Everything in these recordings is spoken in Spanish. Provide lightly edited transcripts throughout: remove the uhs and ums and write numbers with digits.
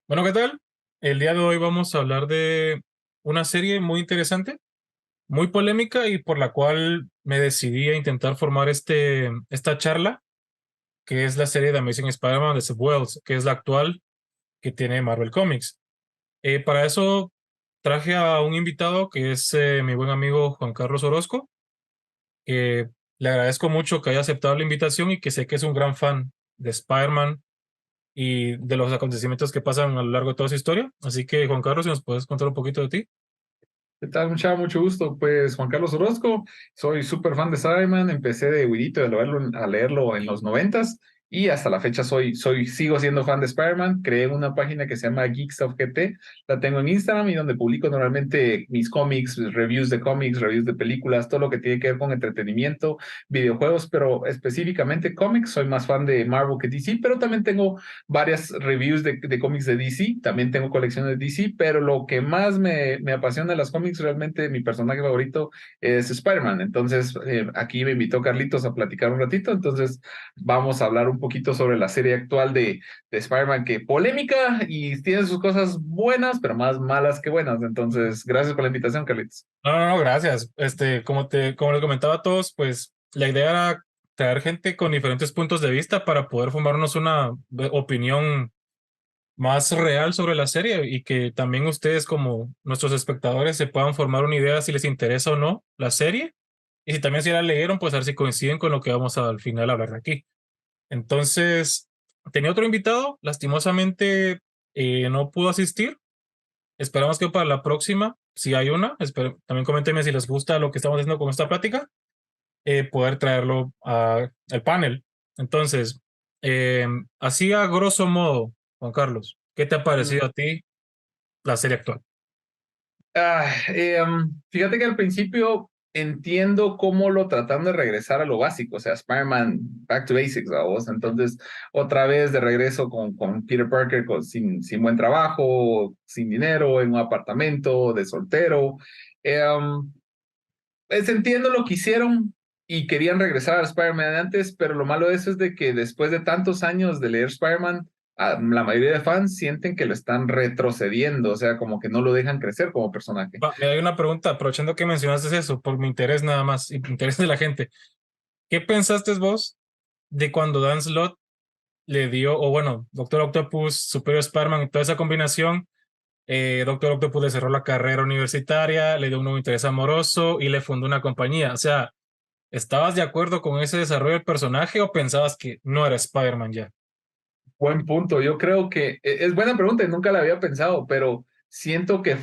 Bueno, ¿qué tal? El día de hoy vamos a hablar de una serie muy interesante, muy polémica y por la cual me decidí a intentar formar esta charla, que es la serie de Amazing Spider-Man de Seb Wells, que es la actual que tiene Marvel Comics. Para eso traje a un invitado que es mi buen amigo Juan Carlos Orozco, que le agradezco mucho que haya aceptado la invitación y que sé que es un gran fan de Spider-Man y de los acontecimientos que pasan a lo largo de toda su historia. Así que, Juan Carlos, si nos puedes contar un poquito de ti. ¿Qué tal, muchacho? Mucho gusto. Pues Juan Carlos Orozco, soy súper fan de Spider-Man, empecé de huidito a leerlo en los noventas y hasta la fecha sigo siendo fan de Spider-Man. Creé una página que se llama Geeks of GT, la tengo en Instagram y donde publico normalmente mis cómics, reviews de películas, todo lo que tiene que ver con entretenimiento, videojuegos, pero específicamente cómics. Soy más fan de Marvel que DC, pero también tengo varias reviews de cómics de DC, también tengo colecciones de DC, pero lo que más me apasiona de las cómics, realmente mi personaje favorito es Spider-Man. Entonces, aquí me invitó Carlitos a platicar un ratito, entonces vamos a hablar un poquito sobre la serie actual de Spider-Man, que polémica y tiene sus cosas buenas, pero más malas que buenas. Entonces, gracias por la invitación, Carlitos. No, no, no, gracias. Como les comentaba a todos, pues la idea era traer gente con diferentes puntos de vista para poder formarnos una opinión más real sobre la serie y que también ustedes como nuestros espectadores se puedan formar una idea si les interesa o no la serie y si también si la leyeron, pues a ver si coinciden con lo que vamos al final a hablar de aquí. Entonces, tenía otro invitado, lastimosamente no pudo asistir. Esperamos que para la próxima, si hay una, también coméntenme si les gusta lo que estamos haciendo con esta plática, poder traerlo al panel. Entonces, así a grosso modo, Juan Carlos, ¿qué te ha parecido a ti la serie actual? Fíjate que al principio entiendo cómo lo tratan de regresar a lo básico, o sea, Spider-Man, back to basics, ¿vamos? Entonces, otra vez de regreso con Peter Parker sin buen trabajo, sin dinero, en un apartamento, de soltero. Entiendo lo que hicieron y querían regresar a Spider-Man antes, pero lo malo de eso es de que después de tantos años de leer Spider-Man, la mayoría de fans sienten que lo están retrocediendo, o sea, como que no lo dejan crecer como personaje. Me hay una pregunta, aprovechando que mencionaste eso, por mi interés nada más y por interés de la gente. ¿Qué pensaste vos de cuando Dan Slott le dio, o bueno, Doctor Octopus, Superior Spider-Man y toda esa combinación? Doctor Octopus le cerró la carrera universitaria, le dio un nuevo interés amoroso y le fundó una compañía. O sea, ¿estabas de acuerdo con ese desarrollo del personaje o pensabas que no era Spider-Man ya? Buen punto. Yo creo que es buena pregunta y nunca la había pensado, pero siento que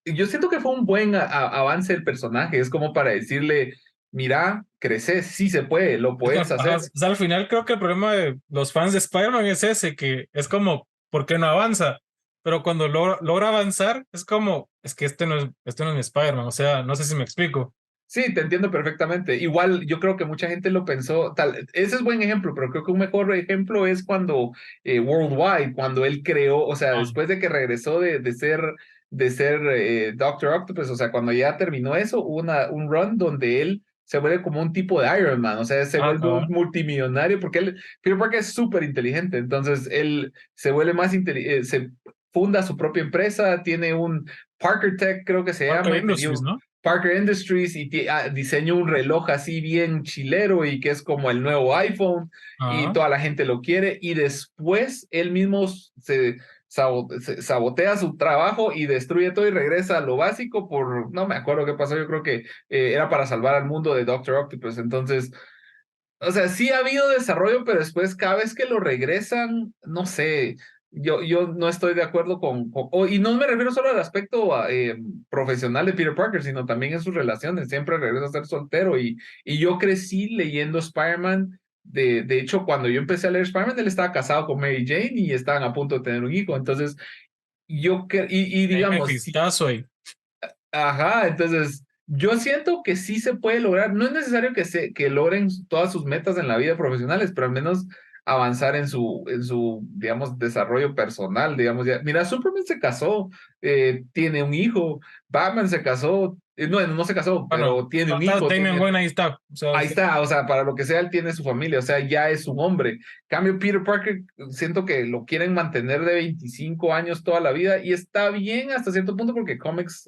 yo siento que fue un buen avance del personaje. Es como para decirle, mira, creces, sí se puede, lo Es que, puedes ajá, o hacer. sea, al final creo que el problema de los fans de Spider-Man es ese, que es como, ¿por qué no avanza? Pero cuando logra avanzar, es como, es que este no es mi Spider-Man, o sea, no sé si me explico. Sí, te entiendo perfectamente. Igual yo creo que mucha gente lo pensó, ese es buen ejemplo, pero creo que un mejor ejemplo es cuando Worldwide, cuando él creó, o sea, Ah, después de que regresó de ser Doctor Octopus, o sea, cuando ya terminó eso, hubo un run donde él se vuelve como un tipo de Iron Man, o sea, se vuelve un cabal. multimillonario, porque Peter Parker es súper inteligente, entonces él se vuelve más inteligente, se funda su propia empresa, tiene un Parker Tech, creo que se Parker llama, y tenía Industries, ¿no? Parker Industries y diseñó un reloj así bien chilero y que es como el nuevo iPhone y Ajá. toda la gente lo quiere y después él mismo se sabotea su trabajo y destruye todo y regresa a lo básico no me acuerdo qué pasó, yo creo que era para salvar al mundo de Doctor Octopus. Entonces, o sea, sí ha habido desarrollo, pero después cada vez que lo regresan, no sé, yo no estoy de acuerdo y no me refiero solo al aspecto profesional de Peter Parker, sino también en sus relaciones. Siempre regresa a ser soltero y yo crecí leyendo Spider-Man. De hecho, cuando yo empecé a leer Spider-Man, él estaba casado con Mary Jane y estaban a punto de tener un hijo. Entonces, y Hay digamos, sí. Mefistazo ahí. Ajá, entonces yo siento que sí se puede lograr. No es necesario que logren todas sus metas en la vida profesionales, pero al menos avanzar en su, digamos, desarrollo personal, digamos, ya. Mira, Superman se casó, tiene un hijo, Batman se casó, no se casó, Bueno, pero tiene un está hijo, Damian tiene, Wayne ahí está. O sea, ahí está, o sea, para lo que sea, él tiene su familia, o sea, ya es un hombre. Cambio, Peter Parker, siento que lo quieren mantener de 25 años toda la vida y está bien hasta cierto punto porque cómics,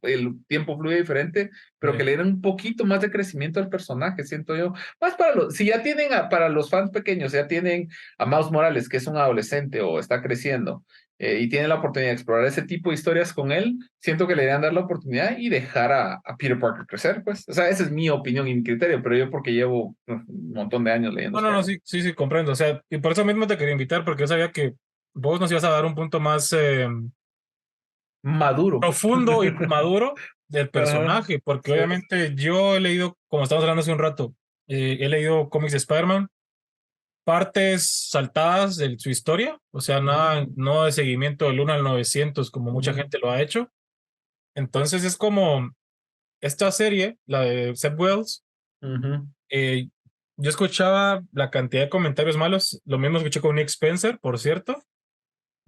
el tiempo fluye diferente, pero que le den un poquito más de crecimiento al personaje, siento yo. Más para los, si ya tienen, para los fans pequeños, ya tienen a Miles Morales, que es un adolescente o está creciendo, y tienen la oportunidad de explorar ese tipo de historias con él, siento que le deberían dar la oportunidad y dejar a Peter Parker crecer, pues. O sea, esa es mi opinión y mi criterio, pero yo porque llevo un montón de años leyendo no, no, no, Spider-Man. sí, sí, sí, comprendo. O sea, y por eso mismo te quería invitar, porque yo sabía que vos nos ibas a dar un punto más Maduro. profundo y maduro del Ajá, personaje, porque sí. obviamente yo he leído, como estábamos hablando hace un rato, he leído cómics de Spider-Man, partes saltadas de su historia, o sea, Ujú, nada, no de seguimiento del 1 al 900 como mucha ujú, gente lo ha hecho. Entonces es como esta serie, la de Seth Wells, ujú. eh, yo escuchaba la cantidad de comentarios malos, lo mismo escuché con Nick Spencer, por cierto,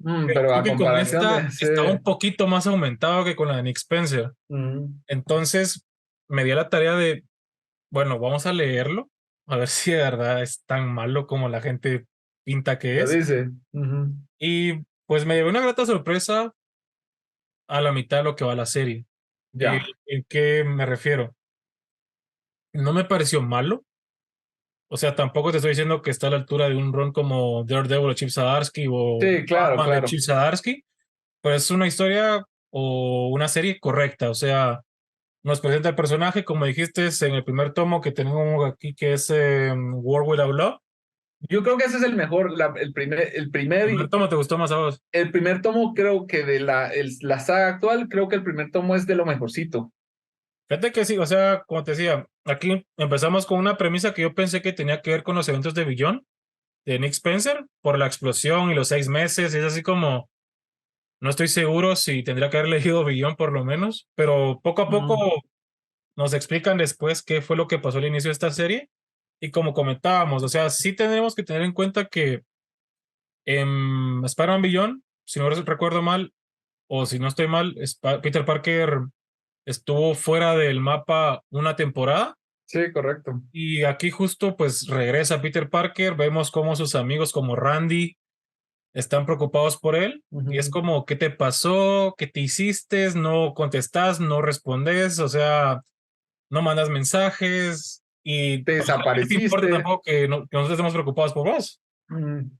pero Pero creo a que con comparación esta de estaba un ese... poquito más aumentado que con la de Nick Spencer. ujú, Entonces me di a la tarea de, bueno, vamos a leerlo, a ver si de verdad es tan malo como la gente pinta que lo es. dice. Ujú, Y pues me llevé una grata sorpresa a la mitad de lo que va la serie. ya. ¿En qué me refiero? No me pareció malo. O sea, tampoco te estoy diciendo que está a la altura de un ron como Daredevil de Chip Zdarsky o Sí, claro, Batman de claro. Chip Zdarsky, pero es una historia o una serie correcta. O sea, nos presenta el personaje, como dijiste, en el primer tomo que tenemos aquí, que es War Without Love. Yo creo que ese es el mejor, ¿El primer tomo te gustó más a vos? el primer tomo creo que de la saga actual, creo que el primer tomo es de lo mejorcito. Fíjate que sí, o sea, como te decía, aquí empezamos con una premisa que yo pensé que tenía que ver con los eventos de Beyond, de Nick Spencer, por la explosión y los 6 meses, y es así como, no estoy seguro si tendría que haber leído Beyond por lo menos, pero poco a poco Mm, nos explican después qué fue lo que pasó al inicio de esta serie, y como comentábamos, o sea, sí tenemos que tener en cuenta que en Spider-Man Beyond, si no recuerdo mal, o si no estoy mal, Peter Parker estuvo fuera del mapa una temporada. sí, correcto. Y aquí justo pues regresa Peter Parker, vemos cómo sus amigos como Randy están preocupados por él y es Ujú. como, ¿qué te pasó? ¿Qué te hiciste? No contestas, no respondes, o sea, no mandas mensajes y Te pues, no te importa desapareciste. tampoco que nosotros estemos preocupados por vos. Mm,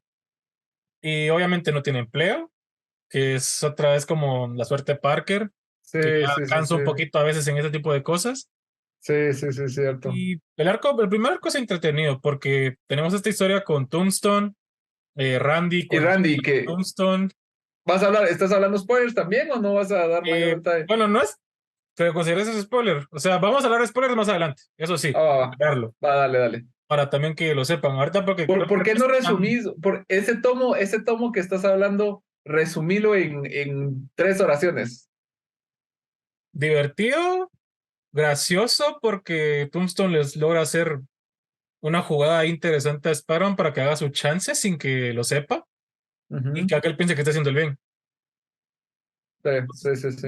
Y obviamente no tiene empleo, que es otra vez como la suerte de Parker, que sí, ya sí, sí, cansa sí. un poquito a veces en este tipo de cosas. Sí, sí, sí, cierto. Y el primer arco es entretenido porque tenemos esta historia con Tombstone, Randy Y cuando Randy, que Tombstone. vas a hablar, ¿estás hablando spoilers también o no vas a dar mayor detalle? Bueno, no es, pero consideres eso spoiler. O sea, vamos a hablar de spoilers más adelante. Eso sí, Ah, verlo. va, dale, dale. Para también que lo sepan. Ahorita porque creo ¿Por que no qué no es tan resumís? Por ese tomo que estás hablando, resumilo en 3 oraciones. divertido, gracioso, porque Tombstone les logra hacer una jugada interesante a Spider-Man para que haga su chance sin que lo sepa y Ujú. que aquel piense que está haciendo el bien. Sí, sí, sí, sí.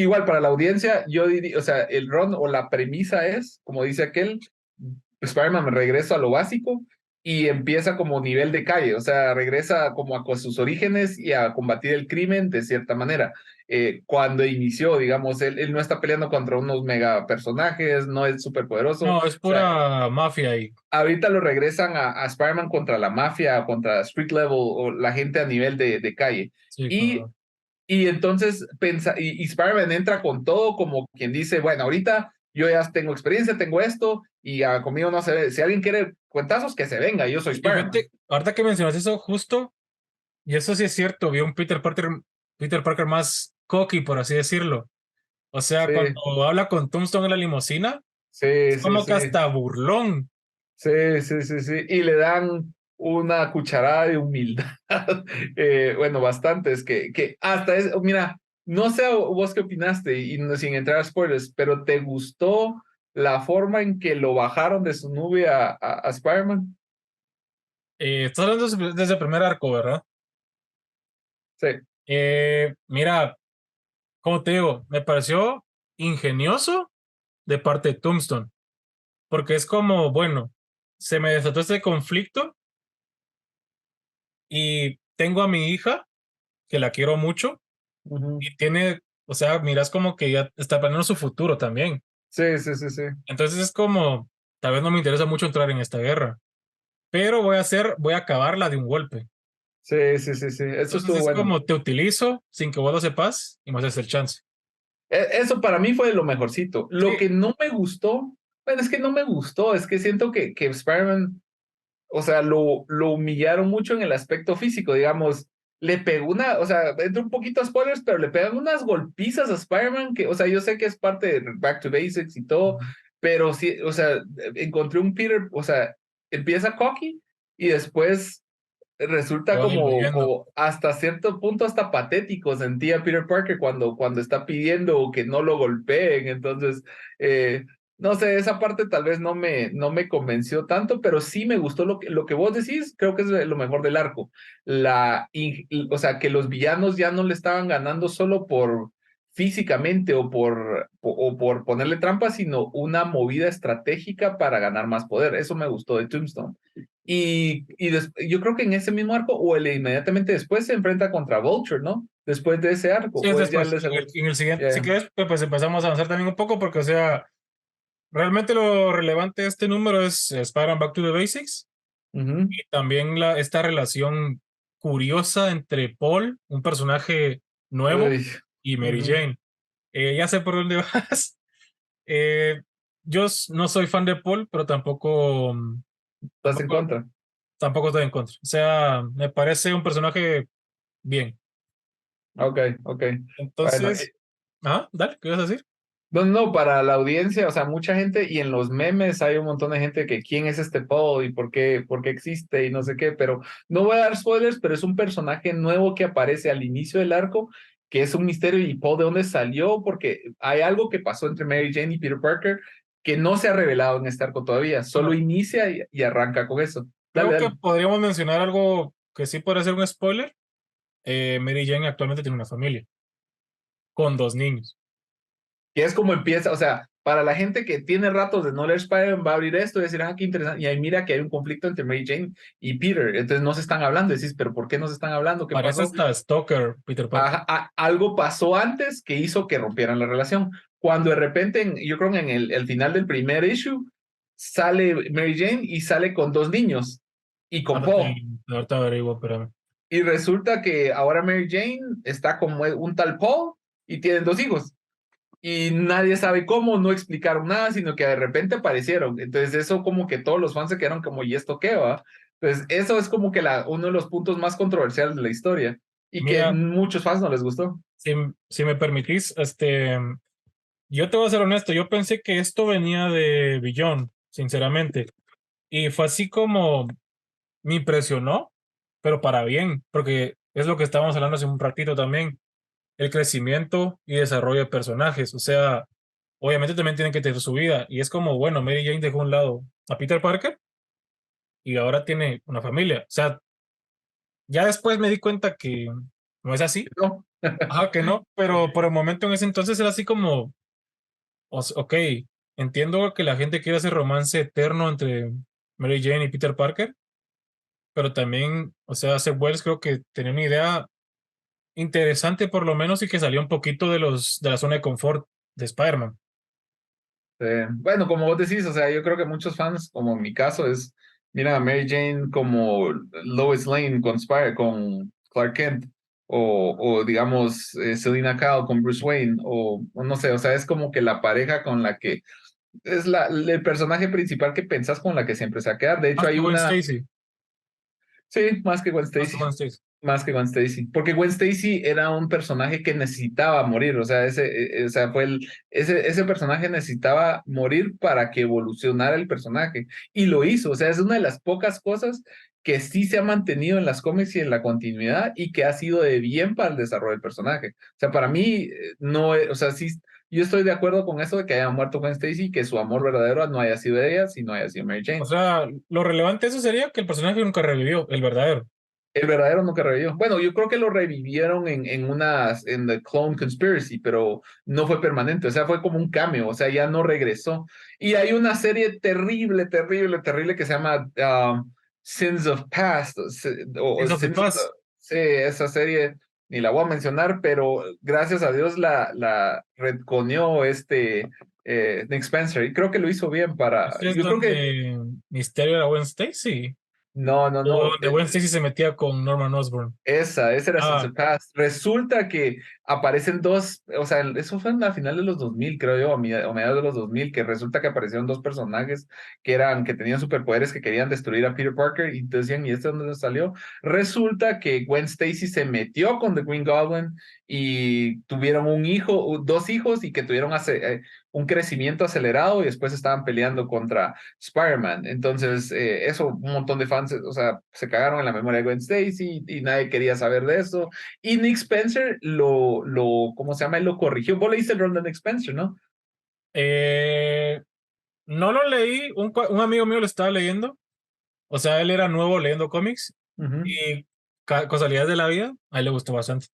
Igual para la audiencia, yo diría, o sea, el ron o la premisa es, como dice aquel, Spider-Man regresa a lo básico y empieza como nivel de calle, o sea, regresa como a sus orígenes y a combatir el crimen de cierta manera. Cuando inició, digamos, él no está peleando contra unos mega personajes, no es súper poderoso, o No, es sea, pura mafia y ahorita lo regresan a Spider-Man contra la mafia, contra Street Level o la gente a nivel de calle. sí, Y entonces y Spider-Man entra con todo como quien dice, bueno, ahorita yo ya tengo experiencia, tengo esto, y conmigo no se ve. Si alguien quiere cuentazos, que se venga, yo soy y Spider-Man. fíjate, ahorita que mencionas eso, justo, y eso sí es cierto, vi un Peter Parker más cocky, por así decirlo. O sea, Sí, cuando habla con Tombstone en la limusina, sí, es sí, como que sí, hasta burlón. sí, sí, sí, sí. Y le dan una cucharada de humildad. Bueno, bastantes, que hasta es, mira, no sé vos qué opinaste, y sin entrar a spoilers, pero ¿te gustó la forma en que lo bajaron de su nube a Spider-Man? Estás hablando desde el primer arco, ¿verdad? Sí. Mira, como te digo, me pareció ingenioso de parte de Tombstone, porque es como, bueno, se me desató este conflicto y tengo a mi hija, que la quiero mucho, Ujú. y tiene, o sea, miras como que ya está planeando su futuro también. Sí, sí, sí, sí. Entonces es como, tal vez no me interesa mucho entrar en esta guerra, pero voy a acabarla de un golpe. Sí, sí, sí, sí. Eso Entonces estuvo es bueno. como te utilizo sin que vos lo sepas y me haces el chance. Eso para mí fue lo mejorcito. Lo Sí, que no me gustó, bueno, es que no me gustó, es que siento que Spider-Man, o sea, lo humillaron mucho en el aspecto físico, digamos, le pegó una, o sea, entra un poquito a spoilers, pero le pegan unas golpizas a Spider-Man que, o sea, yo sé que es parte de Back to Basics y todo, pero sí, o sea, encontré un Peter, o sea, empieza cocky y después te resulta va diluyendo. como hasta cierto punto hasta patético sentía Peter Parker cuando está pidiendo que no lo golpeen. Entonces, eh, no sé, esa parte tal vez no me convenció tanto, pero sí me gustó lo que vos decís, creo que es lo mejor del arco. O sea, que los villanos ya no le estaban ganando solo por físicamente o por ponerle trampas, sino una movida estratégica para ganar más poder. Eso me gustó de Tombstone. Yo creo que en ese mismo arco, o el inmediatamente después, se enfrenta contra Vulture, ¿no? Después de ese arco, Sí, es o es ya después. el segundo. En el siguiente, si Ya. quieres, pues empezamos a avanzar también un poco, porque, o sea, realmente lo relevante de este número es Spider-Man Back to the Basics Ujú. y también esta relación curiosa entre Paul, un personaje nuevo, Uy, y Mary ujú. Jane. Ya sé por dónde vas. Eh, no soy fan de Paul, pero ¿Estás en tampoco, contra? tampoco estoy en contra. O sea, me parece un personaje bien. Ok, ok. Bueno, Entonces, dale, ¿qué ibas a decir? no, no, para la audiencia, o sea, mucha gente, y en los memes hay un montón de gente que quién es este Paul y por qué existe y no sé qué, pero no voy a dar spoilers, pero es un personaje nuevo que aparece al inicio del arco, que es un misterio y Paul de dónde salió, porque hay algo que pasó entre Mary Jane y Peter Parker que no se ha revelado en este arco todavía, solo Bueno, inicia y arranca con eso. Dale, creo que dale. podríamos mencionar algo que sí puede ser un spoiler. Mary Jane actualmente tiene una familia con dos niños. Que es como empieza, o sea, para la gente que tiene ratos de no leer Spider-Man, va a abrir esto y decir, qué interesante. Y ahí mira que hay un conflicto entre Mary Jane y Peter. Entonces no se están hablando. Decís, pero ¿por qué no se están hablando? ¿Qué Parece pasó? hasta Stalker, Peter Parker. Algo pasó antes que hizo que rompieran la relación. Cuando de repente, yo creo que en el final del primer issue, sale Mary Jane y sale con dos niños y con Paul. Ahorita averiguo, pero Y resulta que ahora Mary Jane está como un tal Paul y tienen dos hijos y nadie sabe cómo, no explicaron nada, sino que de repente aparecieron. Entonces eso como que todos los fans se quedaron como, ¿y esto qué va? Entonces eso es como que uno de los puntos más controversiales de la historia y que mira, muchos fans no les gustó. si me permitís, yo te voy a ser honesto, yo pensé que esto venía de Beyond, sinceramente, y fue así como me impresionó, pero para bien, porque es lo que estábamos hablando hace un ratito también, el crecimiento y desarrollo de personajes, o sea, obviamente también tienen que tener su vida, y es como, bueno, Mary Jane dejó a un lado a Peter Parker y ahora tiene una familia, o sea, ya después me di cuenta que no es así, ¿No? ajá, que no, pero por el momento en ese entonces era así como, ok, entiendo que la gente quiere ese romance eterno entre Mary Jane y Peter Parker, pero también, o sea, Seth Wells creo que tenía una idea interesante por lo menos y que salió un poquito de la zona de confort de Spider-Man. Bueno, como vos decís, o sea, yo creo que muchos fans, como en mi caso, mira a Mary Jane como Lois Lane con Clark Kent, o digamos, Selina Kyle con Bruce Wayne, o no sé, o sea, es como que la pareja con la que es el personaje principal que pensás con la que siempre se va a quedar. De hecho, Más hay que Gwen una, Stacy, sí, más que Gwen más que Stacy. Gwen Stacy. Más que Gwen Stacy, porque Gwen Stacy era un personaje que necesitaba morir, o sea, o sea, ese personaje necesitaba morir para que evolucionara el personaje, y lo hizo, o sea, es una de las pocas cosas que sí se ha mantenido en las cómics y en la continuidad, y que ha sido de bien para el desarrollo del personaje. O sea, para mí, no, o sea, sí, yo estoy de acuerdo con eso de que haya muerto Gwen Stacy, que su amor verdadero no haya sido ella, sino haya sido Mary O Jane. sea, lo relevante de eso sería que el personaje nunca revivió, el verdadero. El verdadero nunca revivió. Bueno, yo creo que lo revivieron en The Clone Conspiracy, pero no fue permanente, o sea, fue como un cameo, o sea, ya no regresó. Y hay una serie terrible, terrible, terrible que se llama Sins of Past, o Sins of the Sins of the... Past. Sí, esa serie ni la voy a mencionar, pero gracias a Dios la retconió Nick Spencer, y creo que lo hizo bien para... Este es Yo creo que... donde Misterio era Gwen Stacy. No, no, O no. donde Gwen Stacy se metía con Norman Osborn. Esa era Sins Ah, of Past. Resulta que aparecen dos, o sea, eso fue en la final de los 2000 creo yo, o mediados de los 2000 que resulta que aparecieron dos personajes que tenían superpoderes que querían destruir a Peter Parker y decían, ¿y este dónde salió? Resulta que Gwen Stacy se metió con The Green Goblin y tuvieron un hijo, dos hijos y que tuvieron un crecimiento acelerado y después estaban peleando contra Spider-Man. Entonces, eso, un montón de fans, o sea, se cagaron en la memoria de Gwen Stacy y nadie quería saber de eso. Y Nick Spencer ¿cómo se llama? Él lo corrigió. Vos leíste el run de Nick Spencer, ¿no? eh, no lo leí, un amigo mío lo estaba leyendo. O sea, él era nuevo leyendo cómics Ujú. y casualidades de la vida, a él le gustó bastante.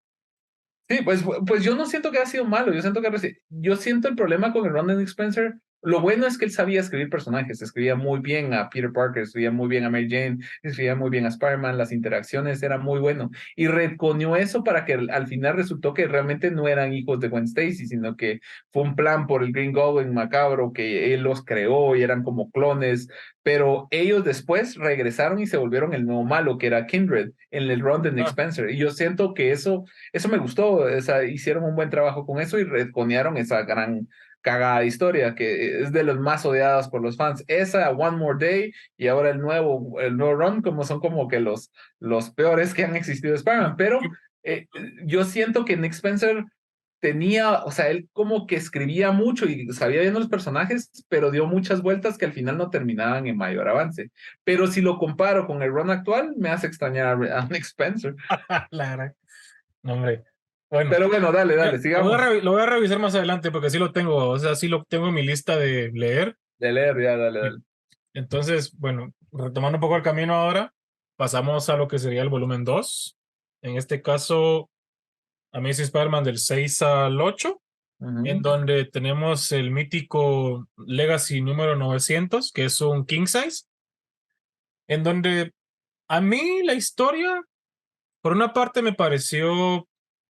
Sí, pues yo no siento que ha sido malo, yo siento el problema con el run de Nick Spencer. Lo bueno es que él sabía escribir personajes, escribía muy bien a Peter Parker, escribía muy bien a Mary Jane, escribía muy bien a Spider-Man, las interacciones eran muy bueno. Y retconió eso para que al final resultó que realmente no eran hijos de Gwen Stacy, sino que fue un plan por el Green Goblin macabro, que él los creó y eran como clones, pero ellos después regresaron y se volvieron el nuevo malo, que era Kindred, en el run de Nick Ah, Spencer. Y yo siento que eso me gustó, o sea, hicieron un buen trabajo con eso y retconearon esa gran cagada de historia que es de los más odiadas por los fans. Esa, One More Day y ahora el nuevo run, como son como que los peores que han existido de Spider-Man. Pero y- eh, yo siento que Nick Spencer tenía, o sea, él como que escribía mucho y sabía bien los personajes, pero dio muchas vueltas que al final no terminaban en mayor avance. Pero si lo comparo con el run actual, me hace extrañar a Nick Spencer. la verdad, no, hombre. Bueno, Pero bueno, dale, ya, dale, sigamos. lo voy a revisar más adelante porque sí lo tengo, o sea, sí lo tengo en mi lista de leer. De leer, ya, dale, Y dale. entonces, bueno, retomando un poco el camino ahora, pasamos a lo que sería el volumen 2. En este caso, Amazing Spider-Man del 6 al 8, en Ujú. donde tenemos el mítico Legacy número 900, que es un king size, en donde a mí la historia, por una parte, me pareció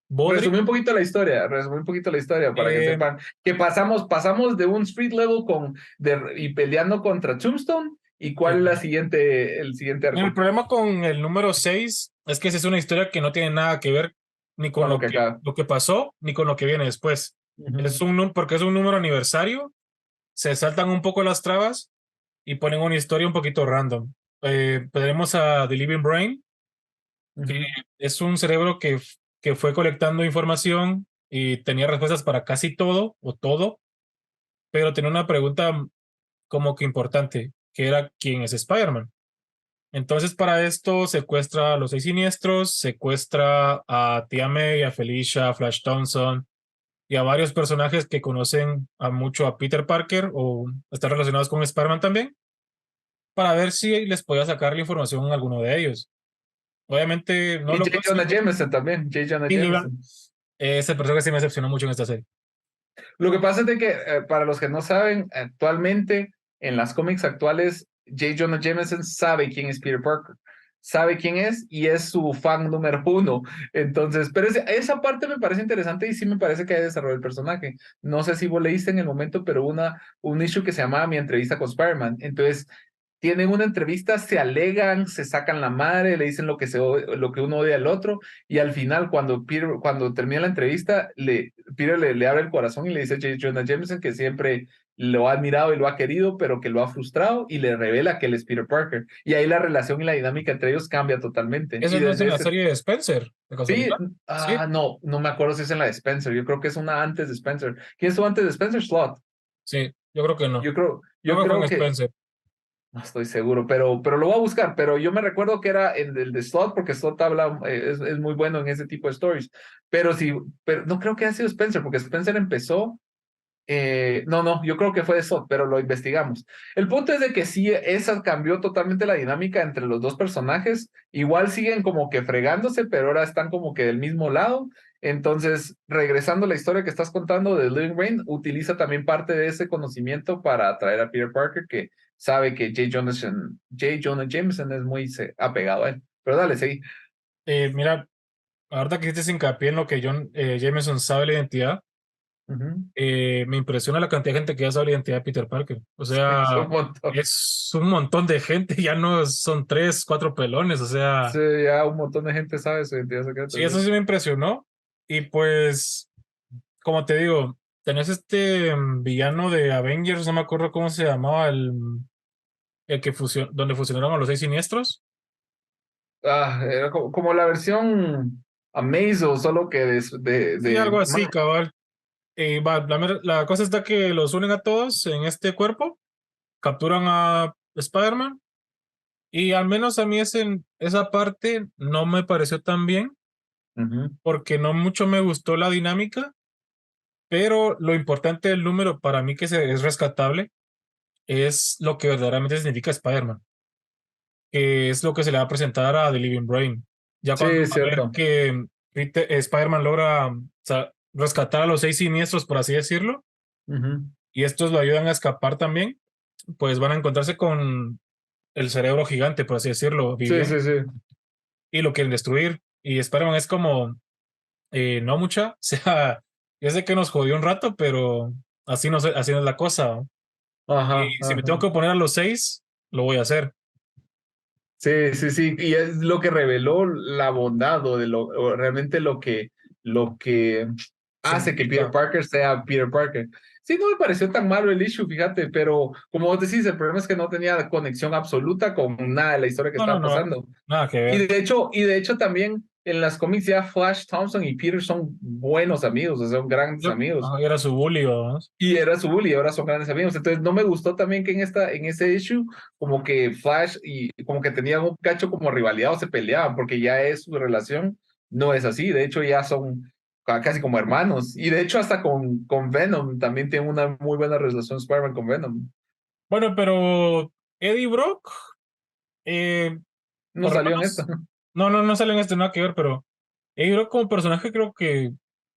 bodrio. Resumí un poquito la historia para que eh, sepan que pasamos de un street level y peleando contra Tombstone y cuál es eh, el siguiente el arco problema con el número 6 es que esa es una historia que no tiene nada que ver ni con con lo que acaba. lo que pasó, ni con lo que viene después. Ujú, Porque es un número aniversario, se saltan un poco las trabas y ponen una historia un poquito random. Tenemos a The Living Brain, que ujú. es un cerebro que fue colectando información y tenía respuestas para casi todo o todo, pero tenía una pregunta como que importante, que era ¿quién es Spider-Man? Entonces, para esto, secuestra a los seis siniestros, secuestra a Tia May, a Felicia, a Flash Thompson y a varios personajes que conocen mucho a Peter Parker o están relacionados con Spider-Man también, para ver si les podía sacar la información a alguno de ellos. Obviamente no Y lo J. Jonah consigo. Jameson también, J. Jonah Y Jameson. ese personaje sí me decepcionó mucho en esta serie. Lo que pasa es de que, para los que no saben, actualmente, en las cómics actuales, J. Jonah Jameson sabe quién es Peter Parker, sabe quién es y es su fan número uno. Entonces, pero esa parte me parece interesante y sí me parece que hay desarrollo del personaje. No sé si vos leíste en el momento, pero un issue que se llamaba Mi entrevista con Spider-Man. Entonces, tienen una entrevista, se alegan, se sacan la madre, le dicen lo que uno odia al otro, y al final, cuando termina la entrevista, Peter le abre el corazón y le dice a J. Jonah Jameson que siempre lo ha admirado y lo ha querido, pero que lo ha frustrado, y le revela que él es Peter Parker. Y ahí la relación y la dinámica entre ellos cambia totalmente. Y Eso no es en desde la ese... serie de Spencer, de Sí, casualidad. Sí, no, no me acuerdo si es en la de Spencer, yo creo que es una antes de Spencer. ¿Quién estuvo antes de Spencer? Slot. sí, yo creo que no. Yo creo, Yo yo creo que fue en creo que Spencer. no estoy seguro, pero lo voy a buscar. Pero yo me recuerdo que era el de Slot, porque Slot habla, es muy bueno en ese tipo de stories. Pero sí, pero no creo que haya sido Spencer, porque Spencer empezó. No, yo creo que fue eso, pero lo investigamos. El punto es de que sí, esa cambió totalmente la dinámica entre los dos personajes. Igual siguen como que fregándose, pero ahora están como que del mismo lado. Entonces, regresando a la historia que estás contando de Living Rain, utiliza también parte de ese conocimiento para atraer a Peter Parker, que sabe que J. Jonah Jameson es muy apegado a él. Pero dale, seguí. Mira, ahorita que hiciste hincapié en lo que John Jameson sabe la identidad, Ujú. me impresiona la cantidad de gente que ya sabe la identidad de Peter Parker. O Sí, es sea, un montón. es un montón de gente, ya no son tres, cuatro pelones. O Sí, sea, ya un montón de gente sabe su identidad secreta. sí, eso sí me impresionó. Y pues, como te digo, tenés este villano de Avengers, no me acuerdo cómo se llamaba, el que donde fusionaron a los seis siniestros. Era como la versión Amazo, solo que Sí, algo así, cabal. La cosa está que los unen a todos en este cuerpo, capturan a Spider-Man. Y al menos a mí esa parte no me pareció tan bien, Ujú. porque no mucho me gustó la dinámica, pero lo importante del número para mí es rescatable es lo que verdaderamente significa Spider-Man, que es lo que se le va a presentar a The Living Brain. Ya Sí, cuando es va a ver cierto. que Spider-Man logra, o sea, rescatar a los seis siniestros, por así decirlo, Ujú. y estos lo ayudan a escapar también, pues van a encontrarse con el cerebro gigante, por así decirlo, Sí, viviendo, sí, sí. y lo quieren destruir. Y Spider-Man es como no mucha, o sea, ya sé que nos jodió un rato, pero así no es la cosa, ¿no? Ajá, Y si me tengo ajá. que oponer a los seis, lo voy a hacer. Sí, sí, sí. Y es lo que reveló la bondad o realmente lo que hace que Peter Significa. Parker sea Peter Parker. Sí, no me pareció tan malo el issue, fíjate, pero como vos decís, el problema es que no tenía conexión absoluta con nada de la historia que No, no, estaba no, pasando. nada que Y ver. de hecho también en las cómics ya Flash Thompson y Peter son buenos amigos, o sea, son grandes amigos. Era su bully, vamos. Y era su bully, y ahora son grandes amigos. Entonces no me gustó también que en ese issue, como que Flash y como que tenían un cacho como rivalidad o se peleaban, porque ya es su relación, no es así. De hecho, ya son casi como hermanos. Y de hecho, hasta con Venom también tiene una muy buena relación Spider-Man con Venom. Bueno, pero Eddie Brock, No por lo salió en esto. menos, no sale en este, nada que ver, pero Eddie Brock como personaje creo que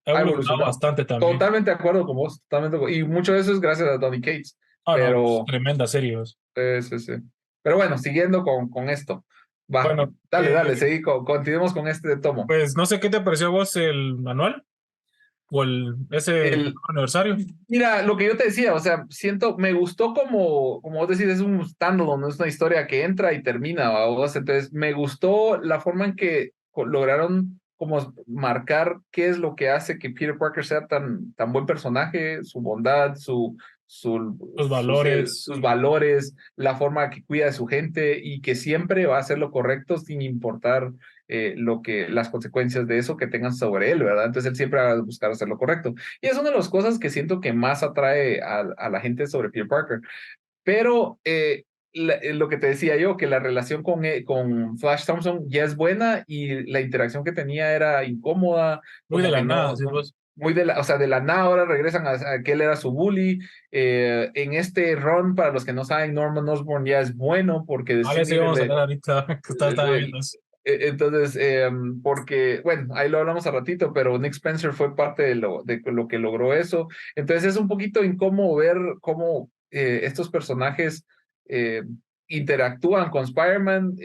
ha Ha evolucionado evolucionado. bastante también. Totalmente de acuerdo con vos, totalmente de acuerdo. Y mucho de eso es gracias a Donny Cates. Ah, no, es Pero tremenda serie. Vos. sí, sí. Pero bueno, siguiendo con esto. Va, Bueno, dale, seguí, continuemos con este tomo. pues no sé qué te pareció a vos el manual o ese El, aniversario. mira, lo que yo te decía, o sea, me gustó como vos decís, es un standalone, no es una historia que entra y termina, vos. Entonces, me gustó la forma en que lograron como marcar qué es lo que hace que Peter Parker sea tan buen personaje, su bondad, Los valores. sus valores, la forma que cuida de su gente y que siempre va a hacer lo correcto sin importar las consecuencias de eso que tengan sobre él, ¿verdad? Entonces él siempre va a buscar hacer lo correcto. Y es una de las cosas que siento que más atrae a la gente sobre Peter Parker. Pero lo que te decía yo, que la relación con Flash Thompson ya es buena y la interacción que tenía era incómoda, Muy de como que la nada, sí, vos. muy o sea, de la nada ahora regresan a que él era su bully. En este run, para los que no saben, Norman Osborn ya es bueno porque A ver si vamos a decididly hablar ahorita, que estaba viendo eso. entonces, porque, bueno, ahí lo hablamos a ratito, pero Nick Spencer fue parte de lo que logró eso. Entonces es un poquito incómodo ver cómo estos personajes eh, interactúan con Spider-Man.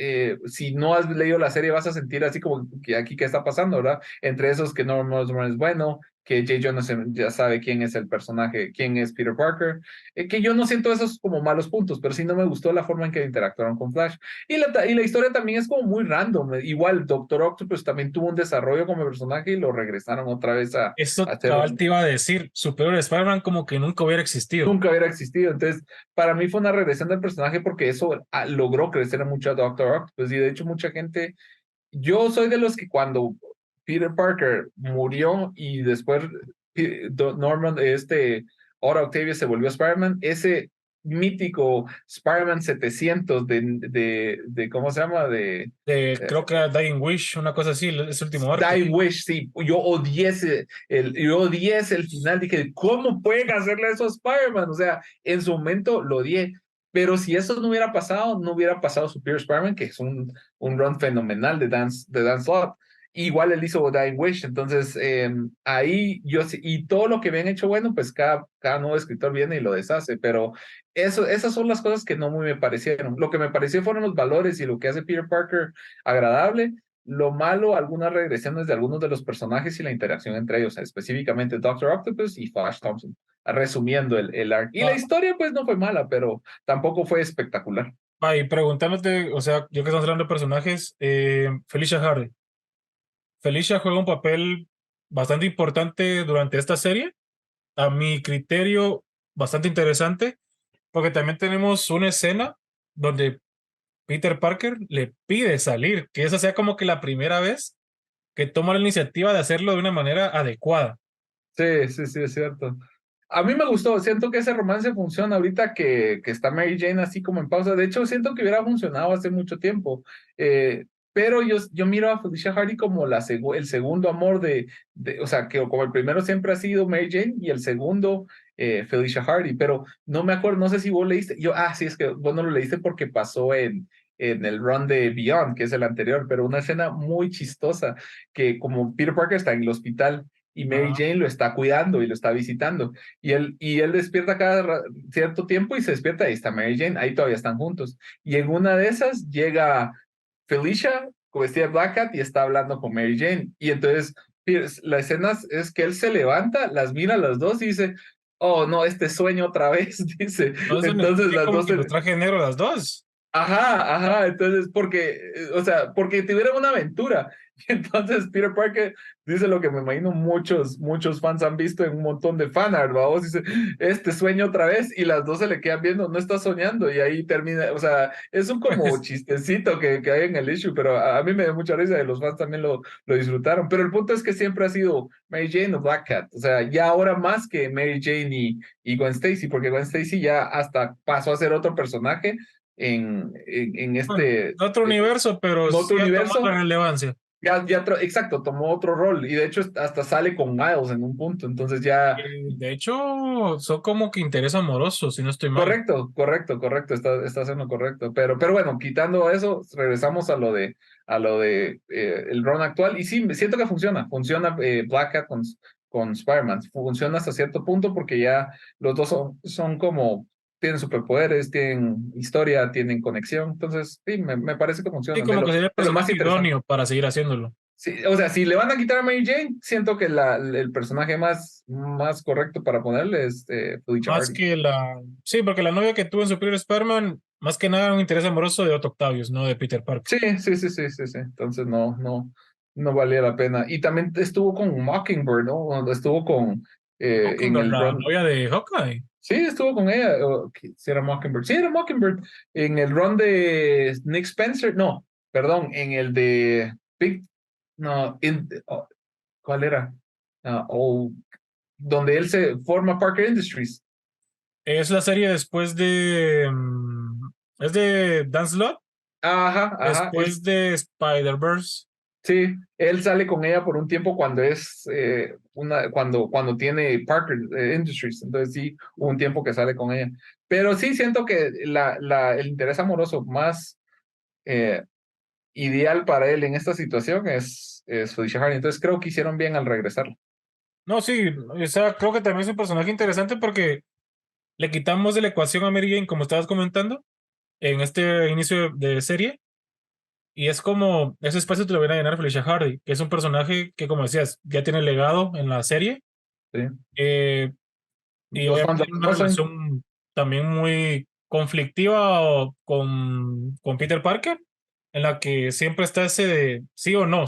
Si no has leído la serie, vas a sentir así como que aquí qué está pasando, ¿verdad? Entre esos que Norman Osborn es bueno, que J. Jonah ya sabe quién es el personaje, quién es Peter Parker. Que yo no siento esos como malos puntos, pero sí no me gustó la forma en que interactuaron con Flash. Y la historia también es como muy random. Igual Doctor Octopus también tuvo un desarrollo como personaje y lo regresaron otra vez a Eso hacer cabal te iba a decir, Superior Spider-Man como que nunca hubiera existido. nunca hubiera existido. Entonces, para mí fue una regresión del personaje porque eso logró crecer mucho a Doctor Octopus. Y de hecho, mucha gente, yo soy de los que cuando Peter Parker murió y después Norman, Otto Octavius se volvió Spider-Man, ese mítico Spider-Man 700 de ¿cómo se llama? Creo que era Dying Wish, una cosa así, ese último arco. Dying Wish, sí, yo odié ese el final, dije, ¿cómo pueden hacerle eso a Spider-Man? O sea, en su momento lo odié, pero si eso no hubiera pasado, no hubiera pasado Superior Spider-Man, que es un run fenomenal de Dan Slott. Igual él hizo Dying Wish, entonces ahí y todo lo que habían hecho bueno, pues cada nuevo escritor viene y lo deshace, pero esas son las cosas que no muy me parecieron. Lo que me pareció fueron los valores y lo que hace Peter Parker agradable. Lo malo, algunas regresiones de algunos de los personajes y la interacción entre ellos, específicamente Doctor Octopus y Flash Thompson, resumiendo el arc. Y la Ah, historia, pues, no fue mala, pero tampoco fue espectacular. y preguntándote, o sea, yo que estamos hablando de personajes, Felicia Hardy. Felicia juega un papel bastante importante durante esta serie, a mi criterio, bastante interesante, porque también tenemos una escena donde Peter Parker le pide salir, que esa sea como que la primera vez que toma la iniciativa de hacerlo de una manera adecuada. Sí, sí, sí, es cierto. A mí me gustó, siento que ese romance funciona ahorita que está Mary Jane así como en pausa. De hecho, siento que hubiera funcionado hace mucho tiempo. Pero yo miro a Felicia Hardy como el segundo amor o sea, que como el primero siempre ha sido Mary Jane y el segundo Felicia Hardy. Pero no me acuerdo, no sé si vos leíste. Sí, es que vos no lo leíste porque pasó en el run de Beyond, que es el anterior, pero una escena muy chistosa que como Peter Parker está en el hospital y Mary Ajá. Jane lo está cuidando y lo está visitando. Y él despierta cada cierto tiempo y se despierta, ahí está Mary Jane, ahí todavía están juntos. Y en una de esas llega Felicia con vestida de Black Cat y está hablando con Mary Jane. Y entonces la escena es que él se levanta, las mira a las dos y dice, oh no, este sueño otra vez, dice. Entonces, Entonces sí, las como dos que los traje negro las dos. Ajá, entonces, o sea, porque tuvieron una aventura. Y entonces Peter Parker dice lo que me imagino muchos fans han visto en un montón de fanart, vamos, dice, este sueño otra vez, y las dos se le quedan viendo, no está soñando, y ahí termina, o sea, es un como Pues, chistecito que hay en el issue, pero a mí me da mucha risa y los fans también lo disfrutaron, pero el punto es que siempre ha sido Mary Jane o Black Cat, o sea, ya ahora más que Mary Jane y Gwen Stacy, porque Gwen Stacy ya hasta pasó a ser otro personaje en bueno, este otro universo, pero en sí otro ha tomado universo, relevancia. exacto, tomó otro rol y de hecho hasta sale con Miles en un punto, entonces ya, De hecho, son como que interés amoroso, si no estoy mal. correcto, estás en lo correcto, pero bueno, quitando eso, regresamos a lo de el run actual y sí, siento que funciona Black Cat con Spider-Man, funciona hasta cierto punto porque ya los dos son como tienen superpoderes, tienen historia, tienen conexión. Entonces, sí, me parece que Sí, funciona. como que sería el De lo más personaje interesante. idóneo para seguir haciéndolo. Sí, o sea, si le van a quitar a Mary Jane, siento que el personaje más correcto para ponerle es Felicia Más Hardy. que Sí, porque la novia que tuvo en Superior Spider-Man, más que nada un interés amoroso de Otto Octavius, no de Peter Parker. Sí. Entonces no valía la pena. Y también estuvo con Mockingbird, ¿no? Estuvo en Mockingbird, el la run. novia de Hawkeye. Sí, estuvo con ella. Sí, era Mockingbird. Sí, era Mockingbird. En el run de Nick Spencer. No, perdón, en el de Big. No, ¿cuál era? Donde él se forma Parker Industries. Es la serie después de... es de Dan Slott, Ajá. después de Spider-Verse. Sí, él sale con ella por un tiempo cuando cuando tiene Parker Industries. Entonces sí, hubo un tiempo que sale con ella. Pero sí siento que el interés amoroso más eh, ideal para él en esta situación es Felicia Hardy. Entonces creo que hicieron bien al regresar. No, sí, o sea, creo que también es un personaje interesante porque le quitamos de la ecuación a Mary Jane, como estabas comentando, en este inicio de serie, y es como ese espacio te lo viene a llenar Felicia Hardy, que es un personaje que, como decías, ya tiene legado en la serie, Sí. eh, y Los fans obviamente la tiene una conocen. relación también muy conflictiva con Peter Parker, en la que siempre está ese de sí o no.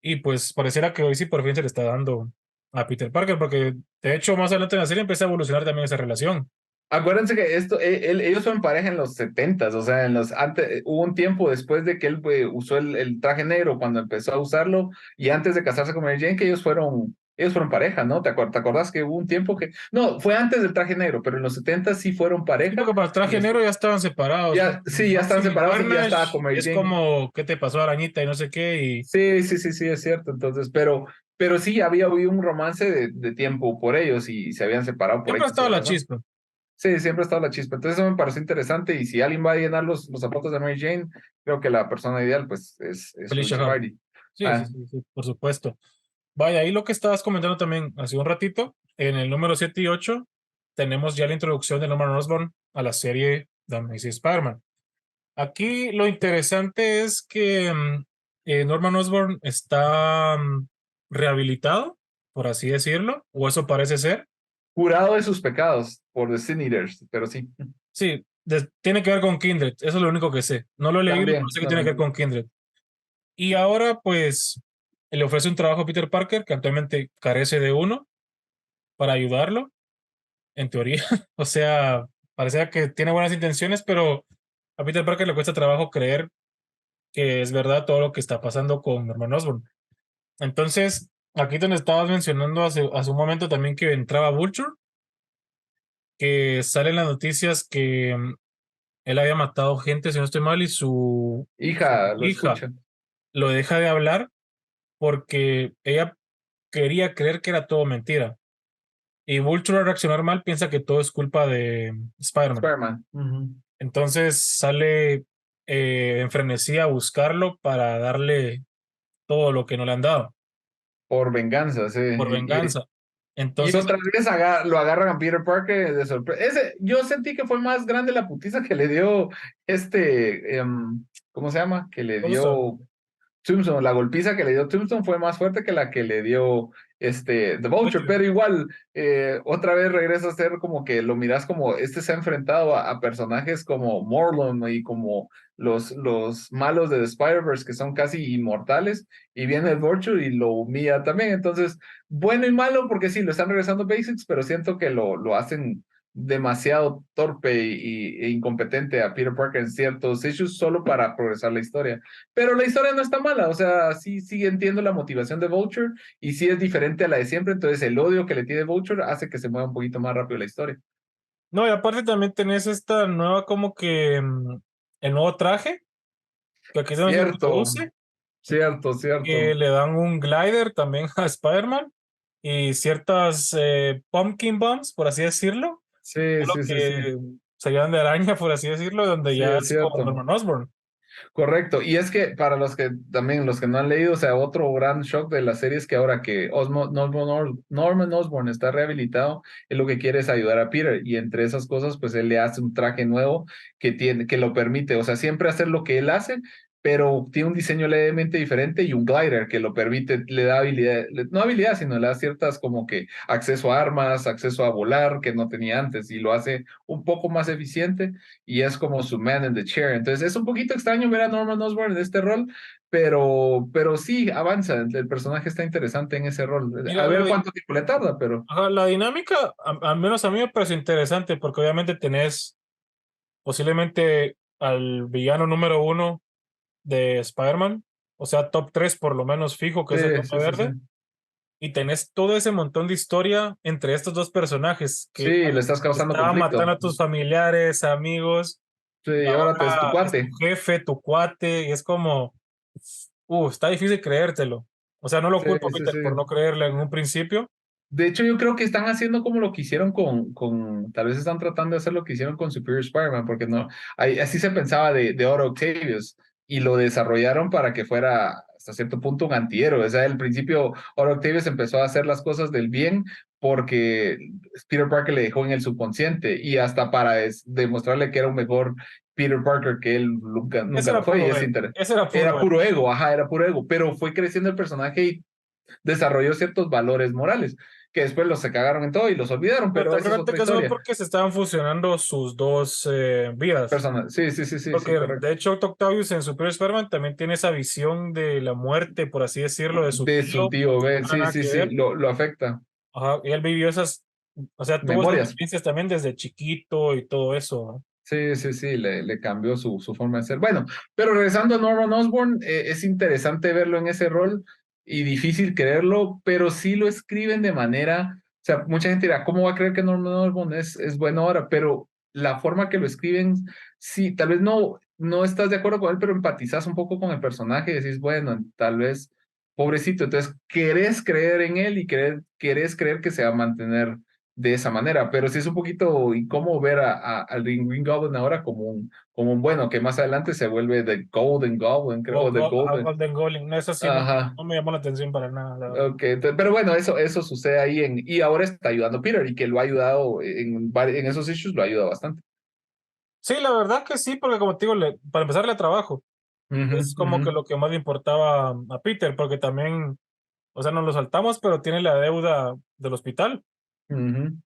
Y pues pareciera que hoy sí por fin se le está dando a Peter Parker, porque de hecho más adelante en la serie empieza a evolucionar también esa relación. Acuérdense que ellos fueron pareja en los 70s, o sea, hubo un tiempo después de que él usó el traje negro cuando empezó a usarlo y antes de casarse con Mary Jane, que ellos fueron ellos fueron pareja, ¿no? ¿Te acordás que hubo un tiempo que, no, fue antes del traje negro, pero en los 70 sí fueron Sí, pareja porque para el y traje negro ya estaban separados, ya, porque sí, ya están Maxim y separados y ya estaba Carnage con Mary es Jane. como, ¿qué te pasó, arañita? Y no sé qué, y Sí, sí, sí, sí, es cierto. Entonces, pero sí había habido un romance de tiempo por ellos y se habían separado por siempre ha X o estado Y la razón. chispa. Sí, siempre ha estado la chispa. Entonces eso me pareció interesante y si alguien va a llenar los zapatos de Mary Jane, creo que la persona ideal pues es Felicia Felicia Hardy. Hardy. Sí, sí, Ah, sí, sí, por supuesto. Vaya, ahí lo que estabas comentando también hace un ratito, en el número 7 y 8 tenemos ya la introducción de Norman Osborn a la serie de Amazing Spider-Man. Aquí lo interesante es que Norman Osborn está rehabilitado, por así decirlo, o eso parece ser. curado de sus pecados por The Sin Eaters, pero sí, Sí, tiene que ver con Kindred, eso es lo único que sé. No lo he leído, pero también, sé que tiene que ver también. con Kindred. Y ahora, pues, le ofrece un trabajo a Peter Parker, que actualmente carece de uno, para ayudarlo, en teoría. O sea, parece que tiene buenas intenciones, pero a Peter Parker le cuesta trabajo creer que es verdad todo lo que está pasando con Norman Osborn. Entonces, aquí donde estabas mencionando hace un momento también que entraba Vulture, que salen las noticias que él había matado gente, si no estoy mal, y su Hija, lo hija escucha. lo deja de hablar porque ella quería creer que era todo mentira. Y Vulture al reaccionar mal piensa que todo es culpa de Spider-Man. Spider-Man. Ujú. Entonces sale en frenesí a buscarlo para darle todo lo que no le han dado, Por venganza, sí. por venganza. Y Entonces, otra vez lo agarran a Peter Parker de sorpresa. Yo sentí que fue más grande la putiza que le dio ¿cómo se llama? Que le Tombstone, dio Tombstone, la golpiza que le dio Tombstone fue más fuerte que la que le dio The Vulture, Vulture, pero igual, otra vez regresa a ser como que lo miras como se ha enfrentado a personajes como Morlun y como los malos de The Spider-Verse que son casi inmortales, y viene el Vulture y lo humilla también. Entonces, bueno y malo, porque sí, lo están regresando a Basics, pero siento que lo hacen demasiado torpe e incompetente a Peter Parker en ciertos issues solo para progresar la historia. Pero la historia no está mala, o sea, sí, sí entiendo la motivación de Vulture y sí es diferente a la de siempre, entonces el odio que le tiene Vulture hace que se mueva un poquito más rápido la historia. no, y aparte también tenés esta nueva como que el nuevo traje, que aquí se nos Cierto, introduce, cierto, que cierto. le dan un glider también a Spider-Man y ciertas pumpkin bombs, por así decirlo, Sí, lo sí, sí, sí, que se llaman de araña, por así decirlo, donde sí, ya es es con cierto. Norman Osborn. Correcto, y es que para los que también, los que no han leído, o sea, otro gran shock de la serie es que ahora que Norman Osborn está rehabilitado, él lo que quiere es ayudar a Peter, y entre esas cosas, pues él le hace un traje nuevo que lo permite, o sea, siempre hacer lo que él hace, pero tiene un diseño levemente diferente y un glider que lo permite, le da habilidad, no habilidad, sino le da ciertas como que acceso a armas, acceso a volar que no tenía antes, y lo hace un poco más eficiente y es como su man in the chair. Entonces es un poquito extraño ver a Norman Osborn en este rol, pero sí avanza. El personaje está interesante en ese rol. A Mira, ver cuánto tiempo le tarda, pero ajá, la dinámica, al menos a mí me parece interesante, porque obviamente tenés posiblemente al villano número uno de Spider-Man, o sea, top 3 por lo menos fijo, que es el sí, Duende sí, sí, sí. Verde, y tenés todo ese montón de historia entre estos dos personajes Sí, que le estás causando estaban matando conflicto. a tus familiares, amigos, Sí, y y ahora te es tu ahora es tu cuate. jefe, tu cuate, y es como, está difícil creértelo. O sea, no lo Sí, culpo a sí, Peter sí. por no creerle en un principio. De hecho, yo creo que están haciendo como lo que hicieron tal vez están tratando de hacer lo que hicieron con Superior Spider-Man, porque no, así se pensaba de Otto Octavius, y lo desarrollaron para que fuera hasta cierto punto un antihéroe. O sea, al principio Otto Octavius empezó a hacer las cosas del bien porque Peter Parker le dejó en el subconsciente, y hasta para demostrarle que era un mejor Peter Parker que él nunca, Ese nunca lo era fue, y puro es ego. interesante. Ese era Era puro ego. puro ego, ajá, era puro ego, pero fue creciendo el personaje y desarrolló ciertos valores morales, que después los se cagaron en todo y los olvidaron, Pero pero esa es acuérdate otra que eso fue historia. porque se estaban fusionando sus dos vidas. Personal. Sí, sí, sí, sí, sí, Porque de correcto. hecho Octavius en Superior Spider-Man también tiene esa visión de la muerte, por así decirlo, de su De su tío, tío que Ben, no tiene sí, nada sí, que sí, ver. lo afecta. Ajá, y él vivió esas, o sea, tuvo esas Memorias. experiencias también desde chiquito y todo eso, ¿no? Sí, sí, sí, le cambió su forma de ser. Bueno, pero regresando a Norman Osborn, es interesante verlo en ese rol y difícil creerlo, pero sí lo escriben de manera, o sea, mucha gente dirá, ¿cómo va a creer que Norman Osborn es bueno ahora? Pero la forma que lo escriben, sí, tal vez no estás de acuerdo con él, pero empatizas un poco con el personaje y decís, bueno, tal vez, pobrecito, entonces querés creer en él y querés creer que se va a mantener de esa manera, pero sí es un poquito incómodo ver al Green Goblin ahora como un bueno, que más adelante se vuelve The Golden Goblin, creo, o The Golden. Golden Goblin. No, eso sí Ajá. no me llamó la atención para nada, la verdad. Ok, pero bueno, eso sucede ahí y ahora está ayudando a Peter y que lo ha ayudado en esos issues, lo ayuda bastante. Sí, la verdad que sí, porque como te digo, para empezar le trabajo. Ujú, Es como ujú, que lo que más le importaba a Peter, porque también, o sea, nos lo saltamos, pero tiene la deuda del hospital. ujú.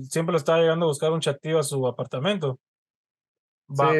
Siempre lo estaba llegando a buscar un chatillo a su apartamento. Sí, Va,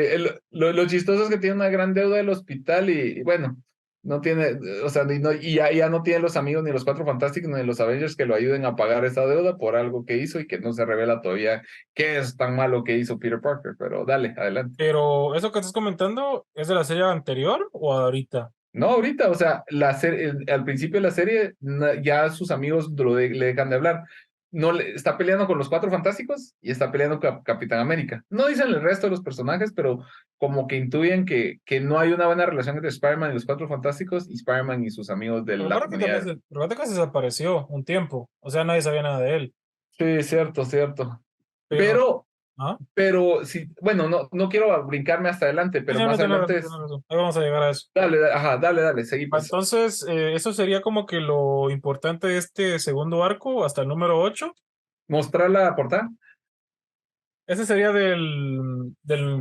lo chistoso es que tiene una gran deuda del hospital y bueno, no tiene, o sea, y ya no tiene los amigos ni los Cuatro Fantásticos ni los Avengers que lo ayuden a pagar esa deuda por algo que hizo y que no se revela todavía qué es tan malo que hizo Peter Parker, pero dale, adelante. pero eso que estás comentando, ¿es de la serie anterior o ahorita? No, ahorita, o sea, al principio de la serie ya sus amigos le dejan de hablar. No está peleando con los Cuatro Fantásticos y está peleando con Capitán América. No dicen el resto de los personajes, pero como que intuyen que no hay una buena relación entre Spider-Man y los Cuatro Fantásticos y Spider-Man y sus amigos de Pero la recuerda que también comunidad. recuerda que se desapareció un tiempo, o sea, nadie sabía nada de él. Sí, cierto, cierto. Pero, Pero, ¿ah? pero sí, bueno, no quiero brincarme hasta adelante, Sí, pero sí, no, más tiene adelante razón, tiene es, razón. Ahí vamos a llegar a eso. dale, ajá, dale, seguí pues. Entonces, eso sería como que lo importante de este segundo arco hasta el número 8. Mostrar la portada. Ese sería del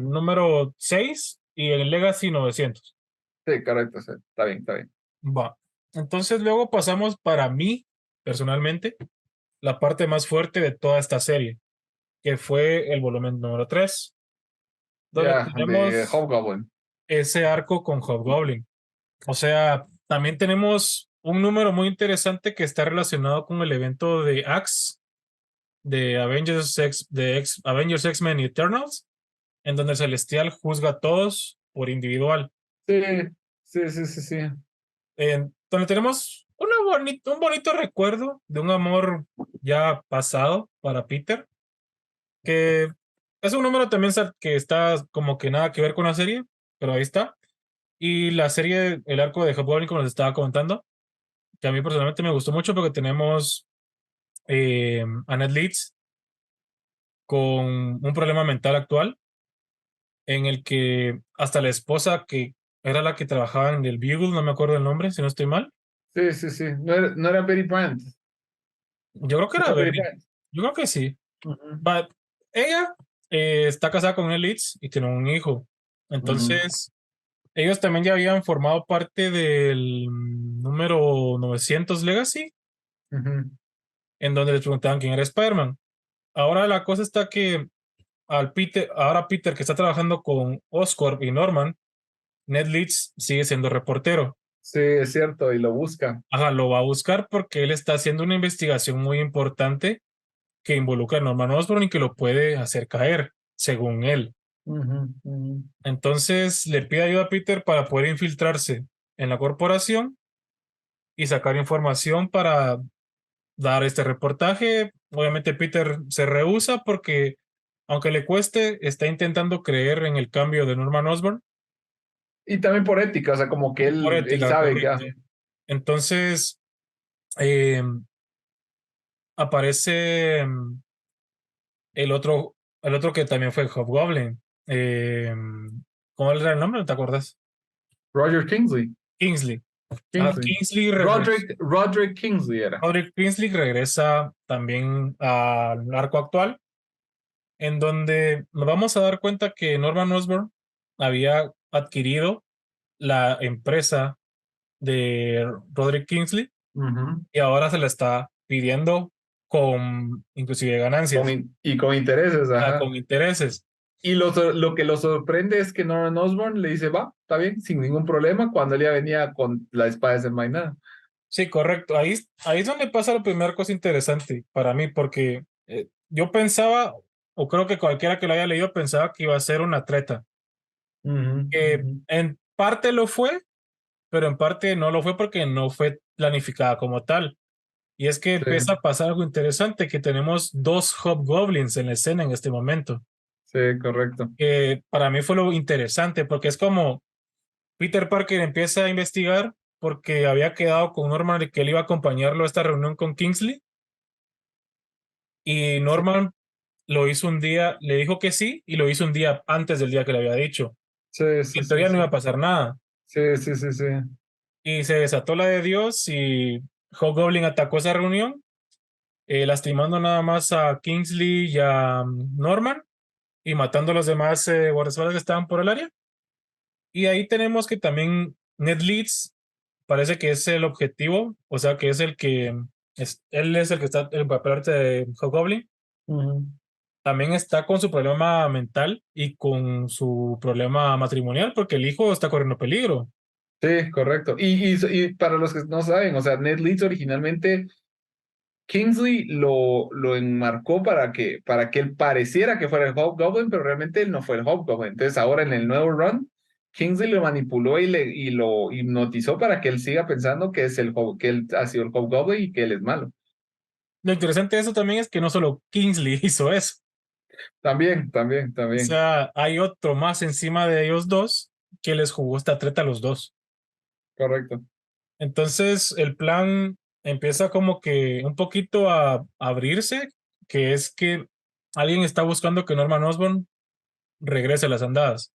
número 6 y el Legacy 900. Sí, correcto, sí, está bien, está bien. Va. Entonces luego pasamos para mí, personalmente, la parte más fuerte de toda esta serie, que fue el volumen número 3, donde Ya, de tenemos Hobgoblin. ese arco con Hobgoblin. O sea, también tenemos un número muy interesante que está relacionado con el evento de Axe, de Avengers X-Men Eternals, en donde el Celestial juzga a todos por individual. Sí, sí. Donde tenemos un bonito recuerdo de un amor ya pasado para Peter, que es un número también que está como que nada que ver con la serie, pero ahí está. Y la serie, el arco de Hobgoblin, como les estaba comentando, que a mí personalmente me gustó mucho porque tenemos a Ned Leeds con un problema mental actual en el que hasta la esposa que era la que trabajaba en el Bugle, no me acuerdo el nombre, si no estoy mal. Sí. No era Betty Brant. Yo creo que No era era Betty Betty. Brant. Yo creo que sí. Ujú, But ella está casada con Ned Leeds y tiene un hijo. ujú, Entonces, ellos también ya habían formado parte del número 900 Legacy, ujú. en donde les preguntaban quién era Spider-Man. Ahora la cosa está que ahora Peter, que está trabajando con Oscorp y Norman, Ned Leeds sigue siendo reportero. Sí, es cierto, y lo busca. Ajá, lo va a buscar porque él está haciendo una investigación muy importante que involucra a Norman Osborn y que lo puede hacer caer, según él. Ujú, ujú. Entonces le pide ayuda a Peter para poder infiltrarse en la corporación y sacar información para dar este reportaje. Obviamente Peter se rehúsa porque, aunque le cueste, está intentando creer en el cambio de Norman Osborn Y también por ética, o sea, como que por él ética, sabe que. correcto. Entonces eh, aparece el otro que también fue Hobgoblin. ¿Cómo era el nombre? ¿No te acuerdas? Roger Kingsley. Kingsley. Kingsley. Kingsley regresó. Roderick Kingsley era. Roderick Kingsley regresa también al arco actual, en donde nos vamos a dar cuenta que Norman Osborn había adquirido la empresa de Roderick Kingsley Ujú. y ahora se la está pidiendo con inclusive ganancias, Y con intereses, ajá. con intereses. Y lo que lo sorprende es que Norman Osborn le dice, va, está bien, sin ningún problema, cuando él ya venía con la espada desenvainada. Sí, correcto. Ahí es donde pasa la primera cosa interesante para mí, porque yo pensaba, o creo que cualquiera que lo haya leído pensaba que iba a ser una treta. Ujú, ujú. En parte lo fue, pero en parte no lo fue porque no fue planificada como tal. Y es que Sí, empieza a pasar algo interesante, que tenemos dos Hobgoblins en la escena en este momento, sí, correcto. que para mí fue lo interesante, porque es como Peter Parker empieza a investigar porque había quedado con Norman de que él iba a acompañarlo a esta reunión con Kingsley, y Sí, Norman lo hizo un día, le dijo que sí, y lo hizo un día antes del día que le había dicho. sí, sí, En sí, teoría no sí. iba a pasar nada. Sí, sí, sí, sí. Y se desató la de Dios y Hobgoblin atacó esa reunión, lastimando nada más a Kingsley y a Norman y matando a los demás guardaespaldas que estaban por el área. Y ahí tenemos que también Ned Leeds parece que es el objetivo, o sea que es el que él es el que está en el papel de Hobgoblin. Ujú. También está con su problema mental y con su problema matrimonial porque el hijo está corriendo peligro. Sí, correcto. Y para los que no saben, o sea, Ned Leeds originalmente Kingsley lo enmarcó para que él pareciera que fuera el Hobgoblin, pero realmente él no fue el Hobgoblin. Entonces ahora en el nuevo run, Kingsley lo manipuló y lo hipnotizó para que él siga pensando que que él ha sido el Hobgoblin y que él es malo. Lo interesante de eso también es que no solo Kingsley hizo eso. También, también, O también. sea, hay otro más encima de ellos dos que les jugó esta treta a los dos. Correcto. Entonces, el plan empieza como que un poquito a abrirse, que es que alguien está buscando que Norman Osborn regrese a las andadas,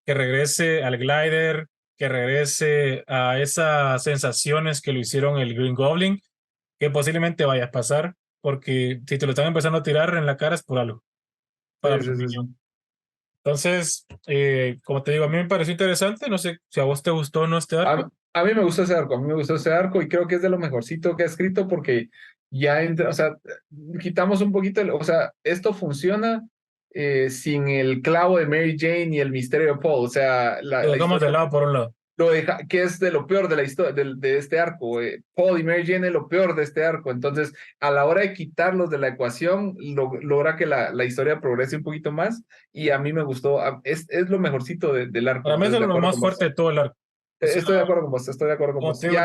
que regrese al glider, que regrese a esas sensaciones que lo hicieron el Green Goblin, que posiblemente vaya a pasar, porque si te lo están empezando a tirar en la cara es por algo, para Sí, mi sí, sí, opinión. sí. Entonces, como te digo, a mí me pareció interesante, no sé si a vos te gustó o no este arco. A mí me gustó ese arco, a mí me gustó ese arco y creo que es de lo mejorcito que ha escrito porque ya, o sea, quitamos un poquito, o sea, esto funciona sin el clavo de Mary Jane y el misterio de Paul, o sea, Lo la dejamos de historia lado por un lado. lo deja, que es de lo peor de la historia de este arco. Paul y Mary Jane es lo peor de este arco, entonces a la hora de quitarlos de la ecuación, logra que la historia progrese un poquito más y a mí me gustó, es lo mejorcito del arco, Para mí es entonces de lo acuerdo más con fuerte vos. de todo el arco. O sea, Estoy de acuerdo con vos, estoy de acuerdo con como vos. te digo,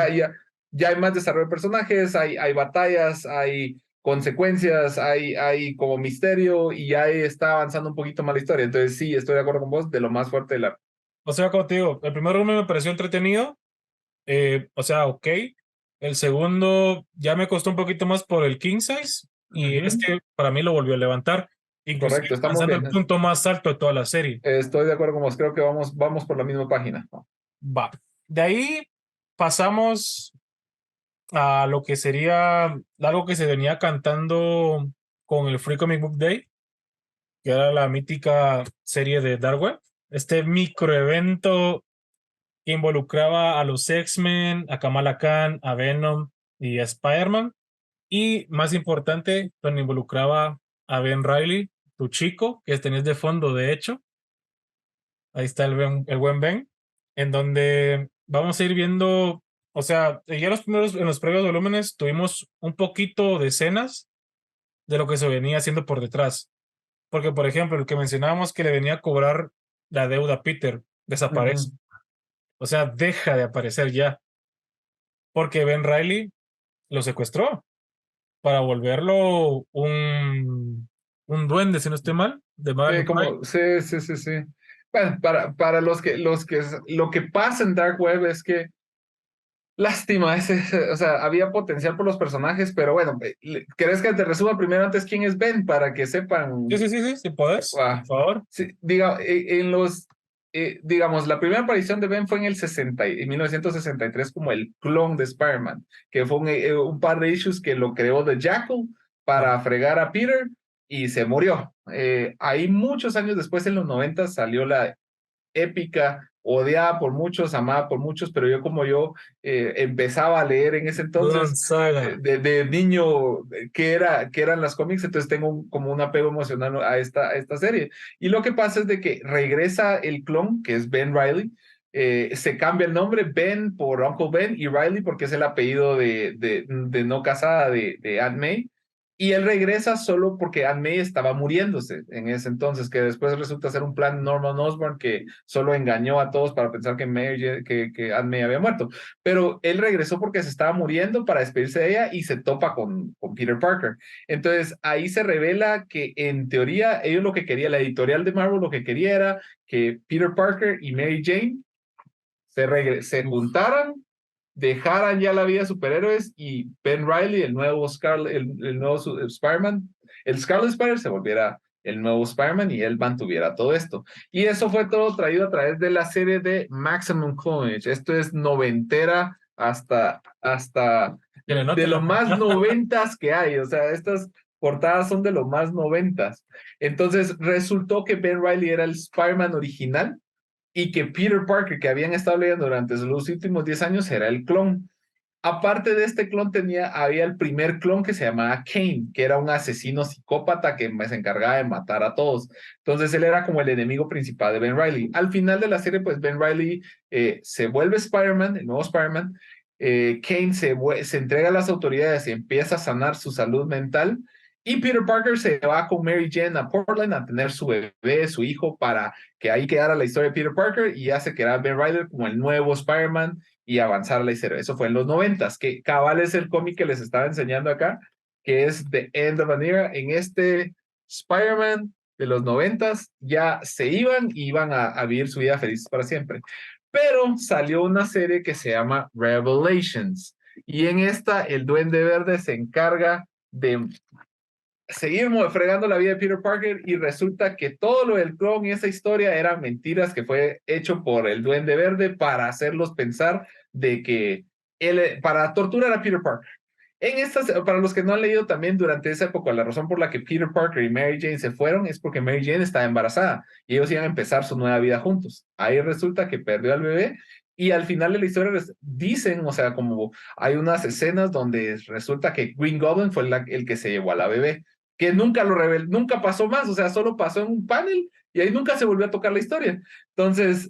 Ya hay más desarrollo de personajes, hay batallas, hay consecuencias, hay como misterio y ya está avanzando un poquito más la historia. Entonces sí, estoy de acuerdo con vos de lo más fuerte del arco. o sea, como te digo, el primer volumen me pareció entretenido, o sea, ok. El segundo ya me costó un poquito más por el King Size y Ujú. este para mí lo volvió a levantar, inclusive Correcto, estamos alcanzando el bien. punto más alto de toda la serie. Estoy de acuerdo con vos, creo que vamos por la misma página, ¿no? Va. De ahí pasamos a lo que sería algo que se venía cantando con el Free Comic Book Day, que era la mítica serie de Dark Web. Este microevento que involucraba a los X-Men, a Kamala Khan, a Venom y a Spider-Man. Y más importante, donde involucraba a Ben Riley, tu chico, que tenés de fondo, de hecho. Ahí está el buen Ben, en donde vamos a ir viendo, o sea, ya en los previos volúmenes tuvimos un poquito de escenas de lo que se venía haciendo por detrás. Porque, por ejemplo, el que mencionábamos que le venía a cobrar la deuda a Peter, desaparece. Ujú. O sea, deja de aparecer ya, porque Ben Riley lo secuestró para volverlo un duende, si no estoy mal, de Madame Fry. Sí, sí, sí, sí. Bueno, para lo que pasa en Dark Web es que lástima, o sea, había potencial por los personajes, pero bueno, ¿querés que te resuma primero antes quién es Ben para que Sí, sepan? sí, sí, sí, si podés, por Ah, favor. sí, digamos, la primera aparición de Ben fue en en 1963 como el clon de Spider-Man, que fue un par de issues que lo creó The Jackal Ah, para fregar a Peter y se murió. Ahí muchos años después, en los 90, salió la épica, odiada por muchos, amada por muchos, pero yo como yo empezaba a leer en ese Don entonces, Saga. de niño, que eran las cómics, entonces tengo como un apego emocional a esta serie. Y lo que pasa es de que regresa el clon, que es Ben Riley, se cambia el nombre Ben por Uncle Ben y Riley porque es el apellido de no casada de Aunt May. Y él regresa solo porque Aunt May estaba muriéndose en ese entonces, que después resulta ser un plan Norman Osborn que solo engañó a todos para pensar que Aunt May había muerto. Pero él regresó porque se estaba muriendo para despedirse de ella y se topa con Peter Parker. Entonces ahí se revela que en teoría ellos lo que quería, la editorial de Marvel lo que quería era que Peter Parker y Mary Jane se Uf, juntaran, dejaran ya la vida de superhéroes y Ben Riley, el nuevo Spider-Man, el Scarlet Spider se volviera el nuevo Spider-Man y él mantuviera todo esto. Y eso fue todo traído a través de la serie de Maximum Carnage. Esto es noventera hasta que le de note lo la más portada. noventas que hay. O sea, estas portadas son de lo más noventas. Entonces resultó que Ben Riley era el Spider-Man original y que Peter Parker, que habían estado leyendo durante los últimos 10 años, era el clon. Aparte de este clon, había el primer clon que se llamaba Kane, que era un asesino psicópata que se encargaba de matar a todos. Entonces él era como el enemigo principal de Ben Riley. Al final de la serie, pues Ben Riley se vuelve Spider-Man, el nuevo Spider-Man. Kane se entrega a las autoridades y empieza a sanar su salud mental. Y Peter Parker se va con Mary Jane a Portland a tener su bebé, su hijo, para que ahí quedara la historia de Peter Parker y hace que era Ben Riley como el nuevo Spider-Man y avanzar la historia. Eso fue en los noventas, que cabal es el cómic que les estaba enseñando acá, que es The End of an Era. En este Spider-Man de los noventas ya se iban y iban a vivir su vida felices para siempre. Pero salió una serie que se llama Revelations y en esta el Duende Verde se encarga de seguimos fregando la vida de Peter Parker y resulta que todo lo del clon y esa historia eran mentiras que fue hecho por el Duende Verde para hacerlos pensar de que él, para torturar a Peter Parker. En estas, para los que no han leído también durante esa época, la razón por la que Peter Parker y Mary Jane se fueron es porque Mary Jane estaba embarazada y ellos iban a empezar su nueva vida juntos. Ahí resulta que perdió al bebé y al final de la historia dicen, o sea, como hay unas escenas donde resulta que Green Goblin fue el que se llevó a la bebé, que nunca lo reveló, nunca pasó más, o sea, solo pasó en un panel y ahí nunca se volvió a tocar la historia. Entonces,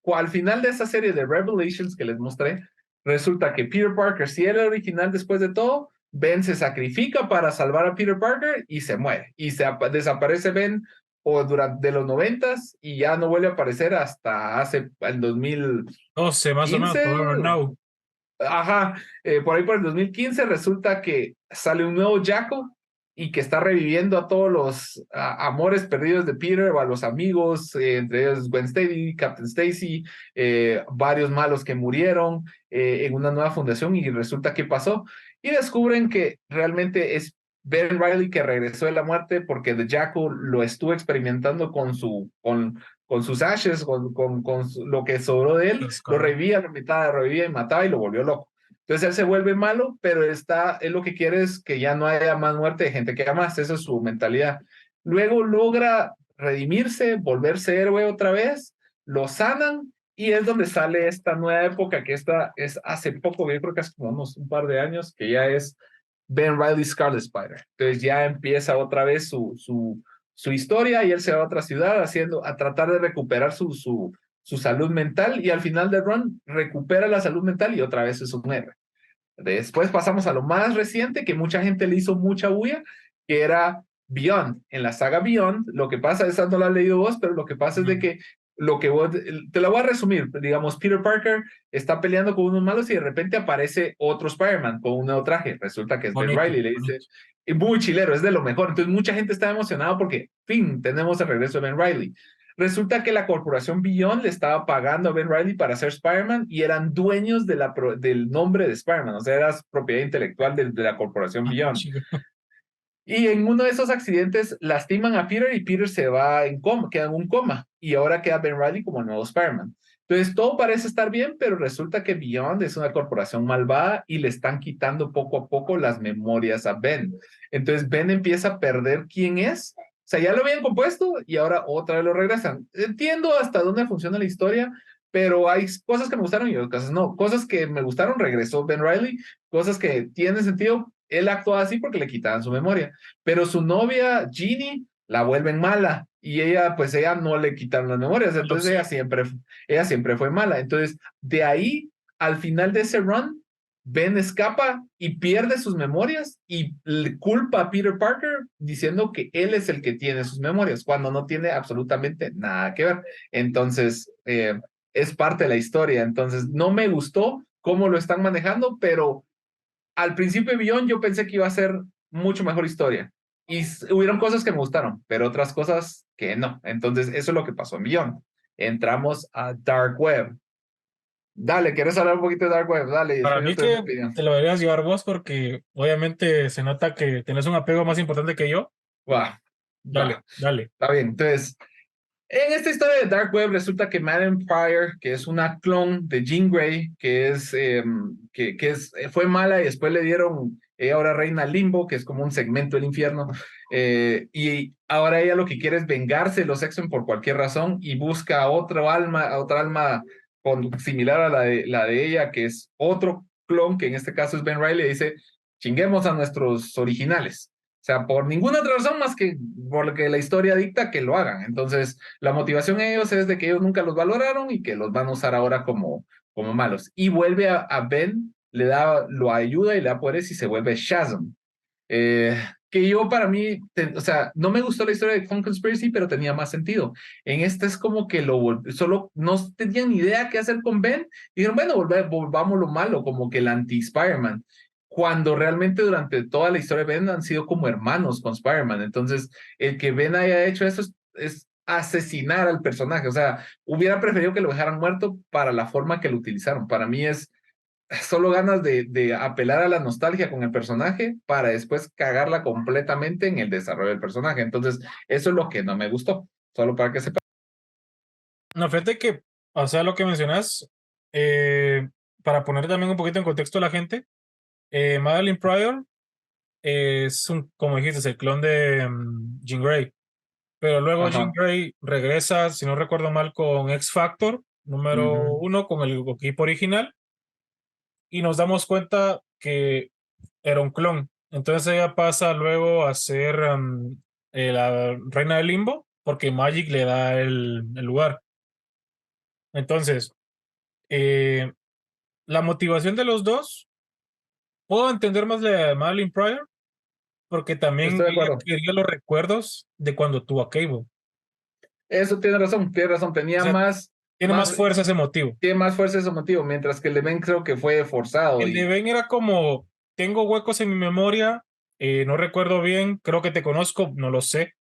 al final de esa serie de Revelations que les mostré, resulta que Peter Parker, si era el original después de todo, Ben se sacrifica para salvar a Peter Parker y se muere. Y desaparece Ben o durante los noventas y ya no vuelve a aparecer hasta hace el 12 más o menos, 2015. por Now. Ajá, por ahí por el 2015 resulta que sale un nuevo Jackal y que está reviviendo a todos los amores perdidos de Peter o a los amigos, entre ellos Gwen Stacy, Captain Stacy, varios malos que murieron en una nueva fundación y resulta que pasó. Y descubren que realmente es Ben Riley que regresó de la muerte porque The Jackal lo estuvo experimentando con sus ashes, lo que sobró de él, Es lo correcto. revivía, lo mitad, revivía y mataba y lo volvió loco. Entonces él se vuelve malo, pero él lo que quiere es que ya no haya más muerte de gente que ama más, esa es su mentalidad. Luego logra redimirse, volverse héroe otra vez, lo sanan y es donde sale esta nueva época que esta es hace poco, yo creo que hace como un par de años, que ya es Ben Riley Scarlet Spider. Entonces ya empieza otra vez su historia y él se va a otra ciudad a tratar de recuperar su salud mental y al final de Run recupera la salud mental y otra vez es un héroe. Después pasamos a lo más reciente que mucha gente le hizo mucha bulla, que era Beyond. En la saga Beyond, lo que pasa, esa no la has leído vos, pero lo que pasa es de No, que te la voy a resumir, digamos, Peter Parker está peleando con unos malos y de repente aparece otro Spider-Man con un nuevo traje, resulta que es Ben bonito, Riley, le dice, bonito. y muy chilero, es de lo mejor, entonces mucha gente está emocionada porque, fin, tenemos el regreso de Ben Riley. Resulta que la corporación Beyond le estaba pagando a Ben Riley para ser Spider-Man y eran dueños del nombre de Spider-Man, o sea, era propiedad intelectual de la corporación Ah, Beyond. chico. Y en uno de esos accidentes lastiman a Peter y Peter se va en coma, queda en un coma y ahora queda Ben Riley como el nuevo Spider-Man. Entonces todo parece estar bien, pero resulta que Beyond es una corporación malvada y le están quitando poco a poco las memorias a Ben. Entonces Ben empieza a perder quién es. O sea, ya lo habían compuesto y ahora otra vez lo regresan. Entiendo hasta dónde funciona la historia, pero hay cosas que me gustaron y otras cosas no. Cosas que me gustaron, regresó Ben Riley. Cosas que tienen sentido, él actuaba así porque le quitaban su memoria. Pero su novia, Ginny, la vuelven mala y ella no le quitaron las memorias, entonces Adopción. ella siempre fue mala. Entonces, de ahí, al final de ese run, Ben escapa y pierde sus memorias y le culpa a Peter Parker diciendo que él es el que tiene sus memorias, cuando no tiene absolutamente nada que ver. Entonces, es parte de la historia. Entonces, no me gustó cómo lo están manejando, pero al principio de Beyond yo pensé que iba a ser mucho mejor historia. Y hubieron cosas que me gustaron, pero otras cosas que no. Entonces, eso es lo que pasó en Beyond. Entramos a Dark Web. Dale, ¿quieres hablar un poquito de Dark Web? Dale, y Para después yo mí te doy mi que opinión. te lo deberías llevar vos porque obviamente se nota que tenés un apego más importante que yo. Va, Dale, va. dale. Está bien. Entonces, en esta historia de Dark Web resulta que Madame Pryor, que es una clon de Jean Grey, fue mala y después le dieron, ella ahora reina Limbo, que es como un segmento del infierno, y ahora ella lo que quiere es vengarse de los X-Men por cualquier razón y busca a otra alma similar a la de ella, que es otro clon, que en este caso es Ben Reilly, y dice, chinguemos a nuestros originales. O sea, por ninguna otra razón más que por lo que la historia dicta que lo hagan. Entonces, la motivación de ellos es de que ellos nunca los valoraron y que los van a usar ahora como malos. Y vuelve a Ben, lo ayuda y le da poderes y se vuelve Shazam. Que yo para mí, o sea, no me gustó la historia de Clone Conspiracy, pero tenía más sentido. En esta es como que solo no tenían ni idea qué hacer con Ben y dijeron, bueno, volvamos lo malo, como que el anti-Spider-Man. Cuando realmente durante toda la historia de Ben han sido como hermanos con Spider-Man. Entonces, el que Ben haya hecho eso es asesinar al personaje. O sea, hubiera preferido que lo dejaran muerto para la forma que lo utilizaron. Para mí es solo ganas de apelar a la nostalgia con el personaje para después cagarla completamente en el desarrollo del personaje. Entonces, eso es lo que no me gustó, solo para que sepa. No, fíjate que, o sea, lo que mencionas, eh, para poner también un poquito en contexto a la gente, Madeline Pryor es como dijiste, es el clon de Jean Grey. Pero luego Jean Ajá. Grey regresa, si no recuerdo mal, con X Factor, número Ujú. 1, con el equipo original, y nos damos cuenta que era un clon. Entonces ella pasa luego a ser la reina del limbo, porque Magic le da el lugar. Entonces, eh, la motivación de los dos, puedo entender más la de Madeline Pryor, porque también Estoy de ella acuerdo. quería los recuerdos de cuando tuvo a Cable. O Eso tiene razón, tiene razón. sea, tiene más fuerza ese motivo. Tiene más fuerza ese motivo, mientras que el de Ben creo que fue forzado El de y Ben era como, tengo huecos en mi memoria, no recuerdo bien, creo que te conozco, no lo sé.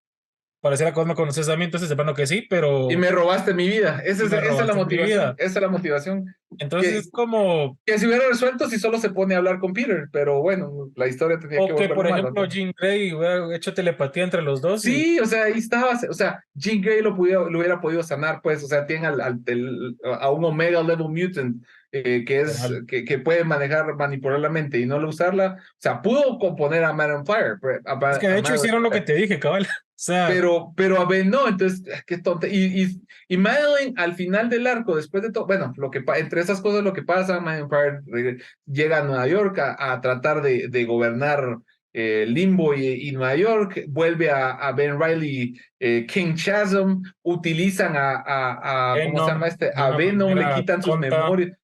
Pareciera que vos me conoces a mí, entonces de plano que sí, me pero robaste mi vida. y me Esa es la robaste mi motivación, vida. esa es la motivación. Entonces Que, es como, que se hubiera resuelto si solo se pone a hablar con Peter, pero bueno, la historia tenía que o que volverlo por malo. ejemplo Jean Grey hubiera hecho telepatía entre los dos y Sí, o sea, ahí estaba, o sea, Jean Grey lo hubiera podido sanar, pues, o sea, tiene a un Omega Level Mutant cabal. que puede manipular la mente y no lo usarla, o sea, pudo componer a Madame Fire, Es que de hecho hicieron lo que te dije, cabal. O sea, pero a Ben no, entonces, qué tonta. Y Madeline, al final del arco, después de todo, bueno, entre esas cosas lo que pasa, Madeline Pryor llega a Nueva York a tratar de gobernar Limbo y Nueva York, vuelve a Ben Reilly, King Chasm, utilizan ¿cómo se llama Venom este? de A una Venom, le manera quitan sus tonta. memorias.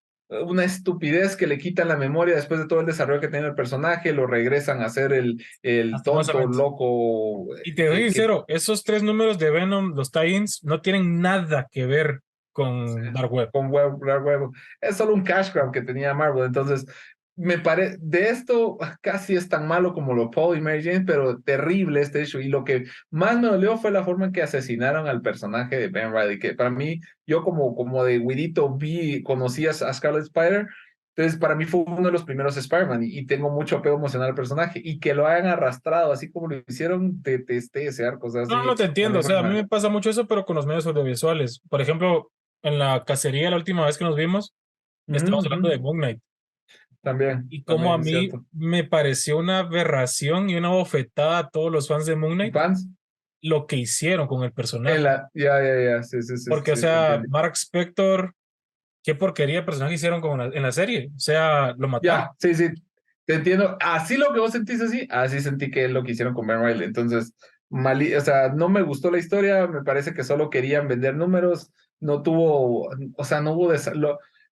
Una estupidez que le quitan la memoria después de todo el desarrollo que tiene el personaje, lo regresan a ser el tonto, Lastimosamente. loco, Y te soy que sincero, esos tres números de Venom, los tie-ins, no tienen nada que ver con Dark Web. con huevo. Es solo un cash grab que tenía Marvel. Entonces, de esto casi es tan malo como lo Paul y Mary Jane, pero terrible este hecho. Y lo que más me dolió fue la forma en que asesinaron al personaje de Ben Riley, que para mí, yo como de Widito conocí a Scarlet Spider. Entonces, para mí fue uno de los primeros Spider-Man y tengo mucho apego emocional al personaje. Y que lo hayan arrastrado así como lo hicieron, detesté ese arco. O sea, No, así no te no entiendo. me O fue sea, a mí mal. me pasa mucho eso, pero con los medios audiovisuales. Por ejemplo, en la cacería, la última vez que nos vimos, estábamos Ujú. hablando de Moon Knight. Y como a También es mí cierto. me pareció una aberración y una bofetada a todos los fans de Moon Knight Fans. lo que hicieron con el personaje. Ya, sí, sí, sí, Porque, o sí, te sea, entiendo. Mark Spector, qué porquería de personaje hicieron en la serie. O sea, lo mataron. Ya, sí, sí, te entiendo. Así lo que vos sentís así sentí que es lo que hicieron con Ben Riley. Entonces, o sea, no me gustó la historia, me parece que solo querían vender números, no tuvo, o sea, no hubo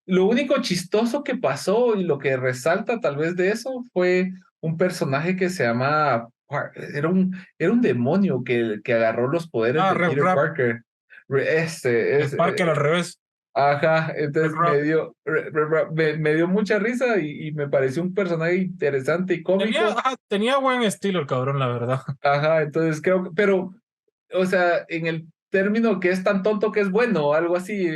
lo único chistoso que pasó y lo que resalta tal vez de eso fue un personaje que se llama, era un demonio que agarró los poderes Ah, de Rev Peter Rap, Parker. Este el es, Parker al revés. ajá, Rev entonces Rap. me dio mucha risa y me pareció un personaje interesante y Tenía, cómico. ajá, tenía buen estilo el cabrón, la verdad. Ajá, entonces creo que, pero, o sea, en el término que es tan tonto que es bueno, algo así,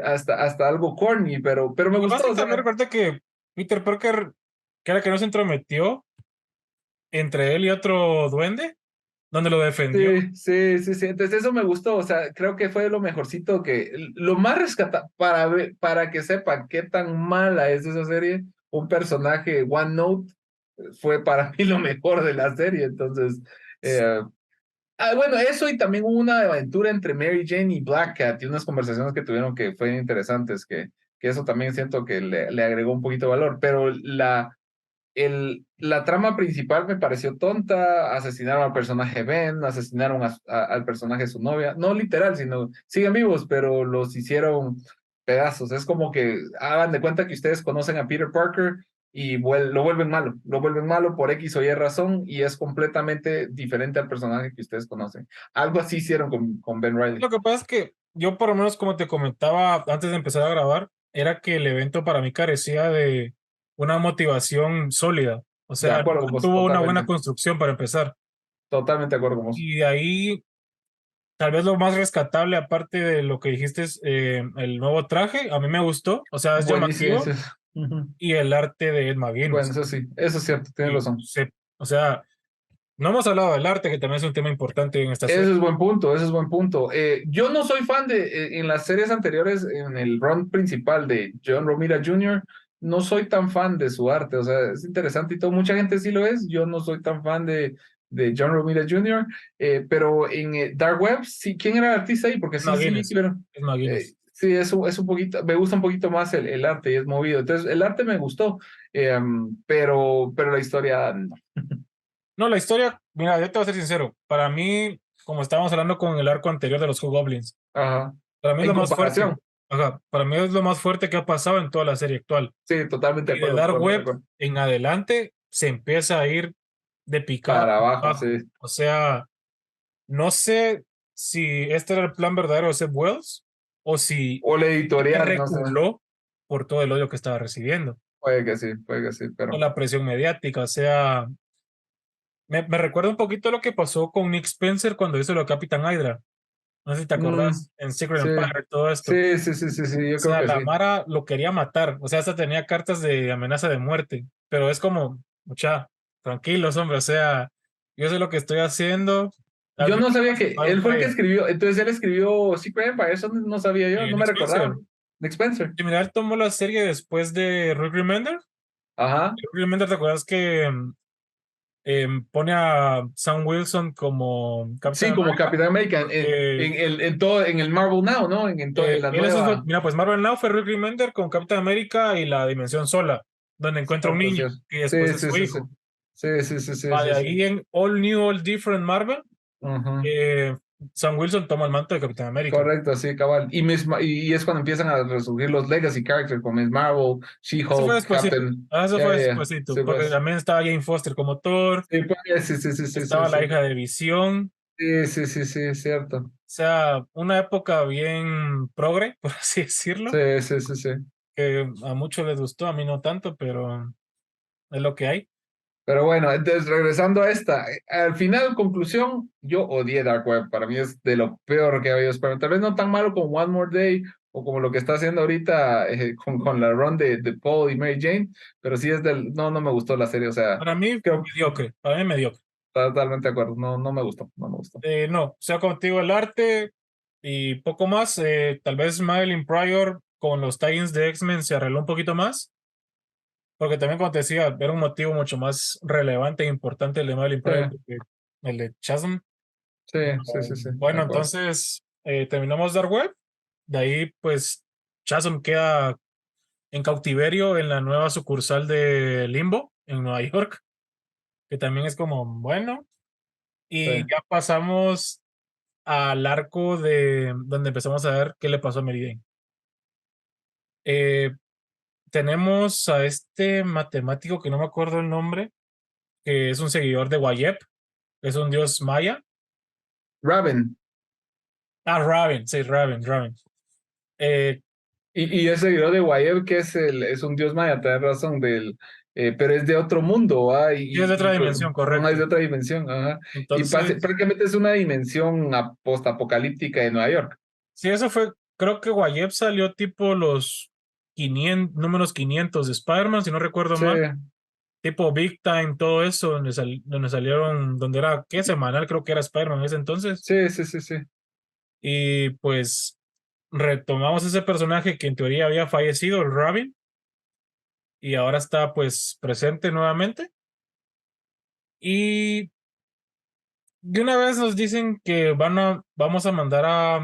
hasta algo corny, pero me Lo que pasa gustó, es o que sea, también recuerda que Peter Parker, que era que no se entrometió entre él y otro duende, donde lo defendió. sí, sí, sí, sí, entonces eso me gustó, o sea, creo que fue lo mejorcito lo más rescatable, para que sepa qué tan mala es esa serie, un personaje One Note fue para mí lo mejor de la serie, entonces, eh, bueno, eso y también hubo una aventura entre Mary Jane y Black Cat y unas conversaciones que tuvieron que fueron interesantes, que eso también siento que le agregó un poquito de valor, pero la trama principal me pareció tonta, asesinaron al personaje Ben, asesinaron al personaje de su novia, no literal, sino siguen vivos, pero los hicieron pedazos, es como que hagan de cuenta que ustedes conocen a Peter Parker y lo vuelven malo por X o Y razón y es completamente diferente al personaje que ustedes conocen. Algo así hicieron con Ben Riley. Lo que pasa es que yo, por lo menos, como te comentaba antes de empezar a grabar, era que el evento para mí carecía de una motivación sólida. O De sea, acuerdo nunca con vos, tuvo una buena totalmente, construcción para empezar. totalmente de acuerdo con vos. Y de ahí, tal vez lo más rescatable, aparte de lo que dijiste, es el nuevo traje. A mí me gustó, o sea, es Buenísimo, llamativo. Ujú. Y el arte de Ed Bueno, McGuinness. eso es cierto, tienes Y razón. o sea, no hemos hablado del arte, que también es un tema importante en esta serie. Ese es buen punto, ese es buen punto. Yo no soy fan en las series anteriores, en el run principal de John Romita Jr., no soy tan fan de su arte, o sea, es interesante y todo, mucha gente sí lo es, yo no soy tan fan de John Romita Jr., pero en Dark Web, sí, ¿quién era el artista ahí? Porque Ed sí, sí vi McGuinness, que era, Ed McGuinness. sí, es un poquito, me gusta un poquito más el arte y es movido, entonces el arte me gustó, pero la historia, no. No, la historia, mira, yo te voy a ser sincero. Para mí, como estábamos hablando con el arco anterior de los Goblins, Ajá. para mí es En lo más fuerte. comparación, Ajá, para mí es lo más fuerte que ha pasado en toda la serie actual. sí, totalmente de Y de acuerdo, Dark totalmente de Web acuerdo. en adelante se empieza a ir de picada Para para abajo, sí. abajo. O sea, no sé si este era el plan verdadero de Seth Wells o si O la que editorial, no sé. reculó por todo el odio que estaba recibiendo, Puede que sí, por pero la presión mediática. O sea, me recuerda un poquito lo que pasó con Nick Spencer cuando hizo lo de Capitán Hydra. No sé si te mm, acordás, en Secret sí, Empire, todo esto. O sí, yo creo sea, que la sí. Mara lo quería matar. O sea, hasta tenía cartas de amenaza de muerte. Pero es como, mucha, tranquilos, hombre. O sea, yo sé lo que estoy haciendo. Al Yo fin no y sabía al que cabo, él fue el que fire. escribió, entonces él escribió Secret Empire, eso no sabía yo, no me Nick recordaba. Spencer. Nick Spencer. Y mira, él tomó la serie después de Rick Remender. Ajá. Rick Remender, ¿te acuerdas que pone a Sam Wilson como Capitán Sí, como América? Capitán América Porque en todo, en el Marvel Now, ¿no? En la él eso fue, nueva. mira, pues Marvel Now fue Rick Remender con Capitán América y la Dimensión Sola, donde encuentra un Cierto, niño cierto. y después Sí, es sí, su sí, sí. hijo. Sí, sí, sí, sí, Va de sí, sí. ahí en All New, All Different Marvel, Ajá. eh, Sam Wilson toma el manto de Capitán América. Correcto, sí, cabal. Y es cuando empiezan a resurgir los legacy characters como Miss Marvel, Eso fue She-Hulk, despuésito, Captain. eso Ya, fue ya, ya. despuésito, Sí, porque pues. también estaba Jane Foster como Thor, Sí, pues, sí, sí, sí, sí, sí, estaba sí. la hija de Visión. Sí, sí, sí, sí, es cierto. O sea, una época bien progre, por así decirlo, Sí, sí, sí, sí. que a muchos les gustó, a mí no tanto, pero es lo que hay. Pero bueno, entonces regresando a esta, al final, conclusión, yo odié Dark Web. Para mí es de lo peor que había. Pero tal vez no tan malo como One More Day o como lo que está haciendo ahorita con la run de Paul y Mary Jane, pero sí es del. No, no me gustó la serie. O sea, creo Mediocre, para mí mediocre. totalmente de acuerdo. No, no me gustó, no me gustó. No, o sea, contigo el arte y poco más. Tal vez Madeline Pryor con los Titans de X-Men se arregló un poquito más, porque también, como te decía, era un motivo mucho más relevante e importante el de Madeline Sí, Pryor que el de Chasm. sí, sí, sí, sí, de Bueno, acuerdo. entonces terminamos Dark Web. De ahí, pues, Chasm queda en cautiverio en la nueva sucursal de Limbo en Nueva York, que también es como, bueno, Sí. y ya pasamos al arco de donde empezamos a ver qué le pasó a Mary Jane. Eh, tenemos a este matemático que no me acuerdo el nombre, que es un seguidor de Wayep, es un dios maya. Raven. Ah, Raven, sí, Raven. Eh, Y ese video de Wayeb, que es un dios maya, tenés razón, pero es de otro mundo, ¿va? sí, es de otra dimensión, Ajá, es correcto. de otra dimensión, ajá. Entonces, Prácticamente es una dimensión postapocalíptica de Nueva York. sí, eso fue, creo que Wayep salió tipo los 500, números 500 de Spider-Man, si no recuerdo Sí, mal, tipo Big Time, todo eso, donde salieron, donde era, ¿qué? Semanal, creo que era Spider-Man en ese entonces. sí, sí, sí, sí. Y pues retomamos ese personaje que en teoría había fallecido, el Robin, y ahora está pues presente nuevamente. Y de una vez nos dicen que vamos a mandar a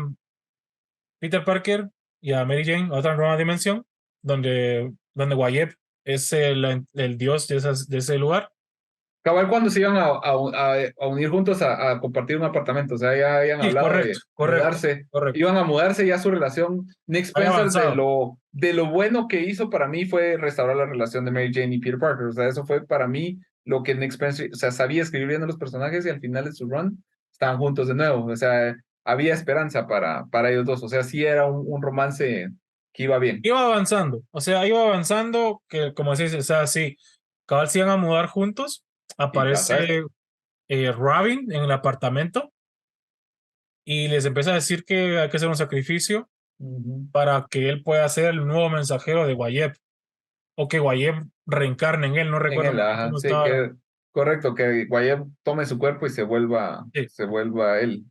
Peter Parker y a Mary Jane a otra nueva dimensión, donde Wyatt es el dios de ese lugar. Cabal cuando se iban a unir juntos a compartir un apartamento, o sea, ya habían Sí, hablado de mudarse, correcto. iban a mudarse ya su relación. Nick Había Spencer avanzado. de lo bueno que hizo para mí fue restaurar la relación de Mary Jane y Peter Parker, o sea, eso fue para mí lo que Nick Spencer, o sea, sabía escribir bien a los personajes y al final de su run estaban juntos de nuevo, o sea, había esperanza para ellos dos, o sea, sí era un romance que iba bien. Iba avanzando, o sea, iba avanzando, que como se dice, o sea, sí, cabal se iban a mudar juntos, Y pasa esto. aparece Robin en el apartamento y les empieza a decir que hay que hacer un sacrificio Ujú. para que él pueda ser el nuevo mensajero de Wayep, o que Wayep reencarne en él, no En recuerdo él, muy bien ajá, cómo sí, estaba. correcto, que Guayab tome su cuerpo y Sí. se vuelva él.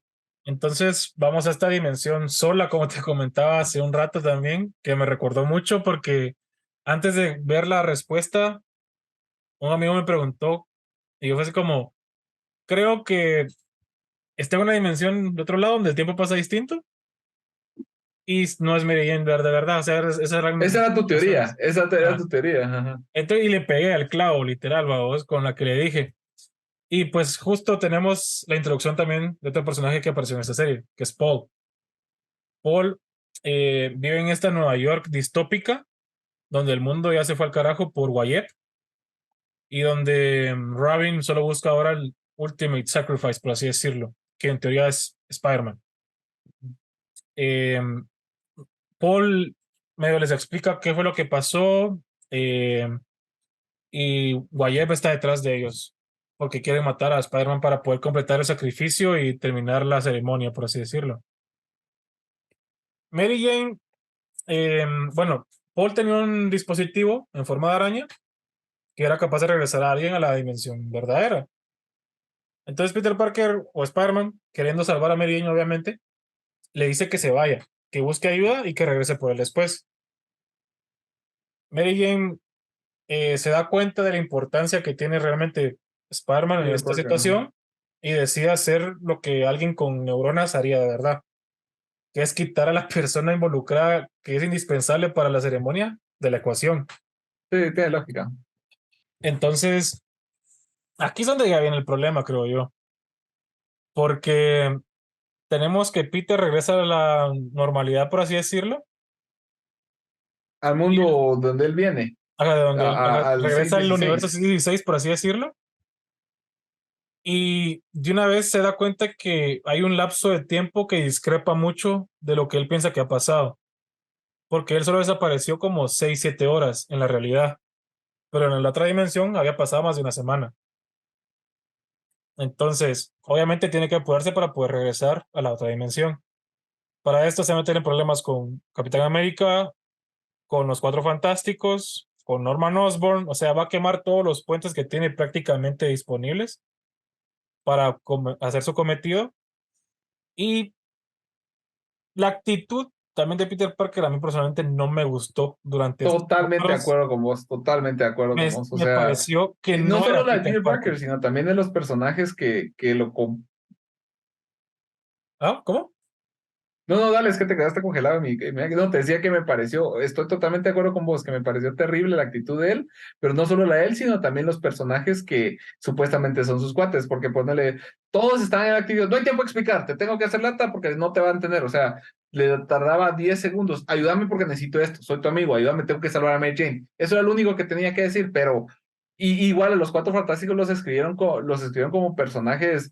Entonces vamos a esta dimensión sola, como te comentaba hace un rato también, que me recordó mucho porque antes de ver la respuesta, un amigo me preguntó y yo fue así como, creo que está en una dimensión de otro lado donde el tiempo pasa distinto y no es Mary Jane de verdad, o sea, esa era una de Esa mis era tu teoría, explicaciones. esa era Ah, tu teoría, ajá. entonces, y le pegué al clavo, literal, vamos, con la que le dije. Y pues justo tenemos la introducción también de otro personaje que apareció en esta serie, que es Paul. Paul vive en esta Nueva York distópica, donde el mundo ya se fue al carajo por Wyatt y donde Robin solo busca ahora el Ultimate Sacrifice, por así decirlo, que en teoría es Spider-Man. Eh, Paul medio les explica qué fue lo que pasó eh, y Wyatt está detrás de ellos porque quieren matar a Spider-Man para poder completar el sacrificio y terminar la ceremonia, por así decirlo. Mary Jane, eh, bueno, Paul tenía un dispositivo en forma de araña que era capaz de regresar a alguien a la dimensión verdadera. Entonces Peter Parker o Spider-Man, queriendo salvar a Mary Jane, obviamente, le dice que se vaya, que busque ayuda y que regrese por él después. Mary Jane se da cuenta de la importancia que tiene realmente Spider-Man en Peter esta Parker, ajá. situación y decide hacer lo que alguien con neuronas haría de verdad, que es quitar a la persona involucrada que es indispensable para la ceremonia de la ecuación. Sí, tiene lógica. Entonces, aquí es donde ya viene el problema, creo yo, porque tenemos que Peter regresa a la normalidad, por así decirlo, Al y mundo donde él viene, de donde él al regresa al universo 616. 616, por así decirlo, y de una vez se da cuenta que hay un lapso de tiempo que discrepa mucho de lo que él piensa que ha pasado, porque él solo desapareció como 6 7 horas en la realidad, pero en la otra dimensión había pasado más de una semana. Entonces, obviamente tiene que apurarse para poder regresar a la otra dimensión. Para esto se meten en problemas con Capitán América, con los Cuatro Fantásticos, con Norman Osborn, o sea, va a quemar todos los puentes que tiene prácticamente disponibles para hacer su cometido. Y la actitud también de Peter Parker a mí personalmente no me gustó durante estos Totalmente de números. acuerdo con vos, totalmente de acuerdo con vos. O Me sea, pareció que no no solo era la de Peter Peter Parker. Parker, sino también de los personajes que ¿Ah? ¿Cómo? No, no, dale, es que te quedaste congelado. No, te decía que me pareció, estoy totalmente de acuerdo con vos, que me pareció terrible la actitud de él, pero no solo la de él, sino también los personajes que supuestamente son sus cuates, porque ponele, todos están en actividad, no hay tiempo de explicarte, tengo que hacer lata porque no te van a entender, o sea, le tardaba 10 segundos. Ayúdame porque necesito esto. Soy tu amigo. Ayúdame, tengo que salvar a Mary Jane. Eso era lo único que tenía que decir, pero igual los Cuatro Fantásticos los escribieron como personajes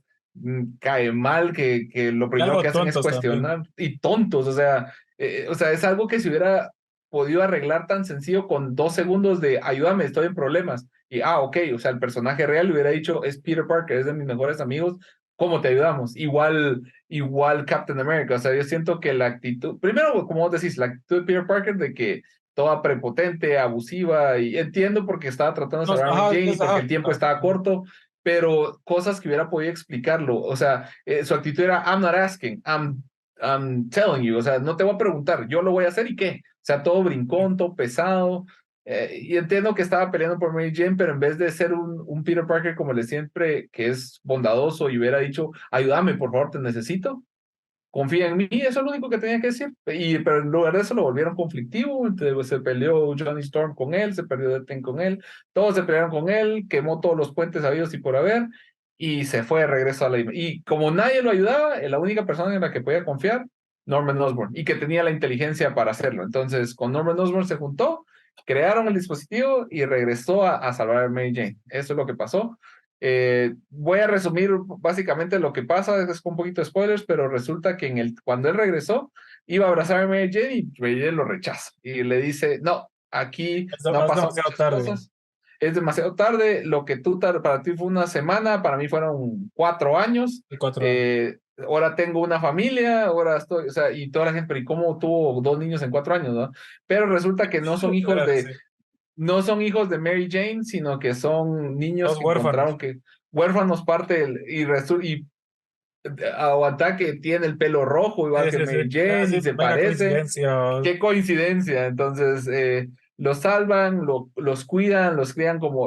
cae mal, que lo Y primero algo que hacen es tontos también. cuestionar y tontos. O sea, es algo que se hubiera podido arreglar tan sencillo con 2 segundos de ayúdame, estoy en problemas. Y, ok, o sea, el personaje real le hubiera dicho, es Peter Parker, es de mis mejores amigos, ¿cómo te ayudamos? Igual Captain America, o sea, yo siento que la actitud, primero, como vos decís, la actitud de Peter Parker de que toda prepotente, abusiva, y entiendo porque estaba tratando de No, salvar a Mary ajá, Jane y porque el tiempo estaba corto, pero cosas que hubiera podido explicarlo, o sea, su actitud era, I'm not asking, I'm telling you, o sea, no te voy a preguntar, yo lo voy a hacer y qué, o sea, todo brincón, todo pesado, y entiendo que estaba peleando por Mary Jane, pero en vez de ser un Peter Parker como el de siempre, que es bondadoso y hubiera dicho, ayúdame, por favor, te necesito, confía en mí, eso es lo único que tenía que decir. Pero en lugar de eso lo volvieron conflictivo, entonces se peleó Johnny Storm con él, se perdió Deathwing con él, todos se pelearon con él, quemó todos los puentes habidos y por haber, y se fue de regreso a la... Y como nadie lo ayudaba, la única persona en la que podía confiar, Norman Osborn, y que tenía la inteligencia para hacerlo. Entonces, con Norman Osborn se juntó, crearon el dispositivo y regresó a salvar a Mary Jane. Eso es lo que pasó. Voy a resumir básicamente lo que pasa, es con un poquito de spoilers, pero resulta que cuando él regresó, iba a abrazar a Mary Jane y Mary Jane lo rechaza y le dice, no, aquí no ha Es pasado demasiado muchas tarde. cosas, es demasiado tarde, lo que para ti fue una semana, para mí fueron 4 años, Y 4 años. ahora tengo una familia, ahora estoy, o sea, y toda la gente, pero ¿y cómo tuvo 2 niños en 4 años, no? Pero resulta que no son hijos Era de, así. no son hijos de Mary Jane, sino que son niños Dos que encontraron huérfanos. que huérfanos y aguanta que tiene el pelo rojo igual Sí, que sí, sí. Mary Jane y Así, se mega parece. coincidencia. Qué coincidencia. Entonces, los salvan, los cuidan, los crían como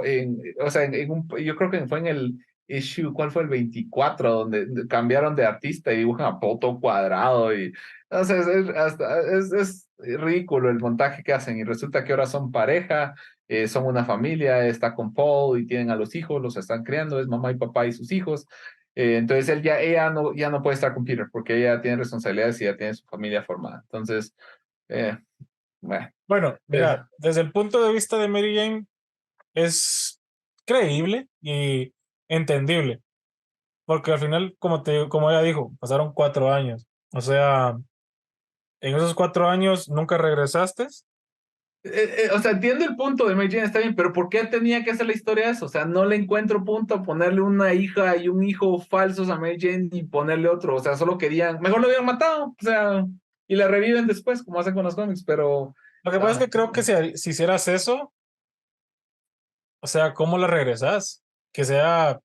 o sea, yo creo que fue en el issue, ¿cuál fue el 24? Donde cambiaron de artista y dibujan a Poto cuadrado y, o sea, es ridículo el montaje que hacen y resulta que ahora son pareja, son una familia, está con Paul y tienen a los hijos, los están criando, es mamá y papá y sus hijos. Entonces ella no puede estar con Peter porque ella tiene responsabilidades y ya tiene su familia formada. Entonces, eh, bueno, Bueno, eh, mira, desde el punto de vista de Mary Jane es creíble y entendible, porque al final, como ella dijo, pasaron 4 años. O sea, en esos 4 años nunca regresaste. o sea, entiendo el punto de Mary Jane, está bien, pero ¿por qué tenía que hacer la historia eso? O sea, no le encuentro punto a ponerle una hija y un hijo falsos a Mary Jane y ponerle otro. O sea, solo querían, mejor lo hubieran matado, o sea, y la reviven después, como hacen con los cómics, pero Lo que pasa es ah, que creo que si hicieras eso, o sea, ¿cómo la regresas? Que sea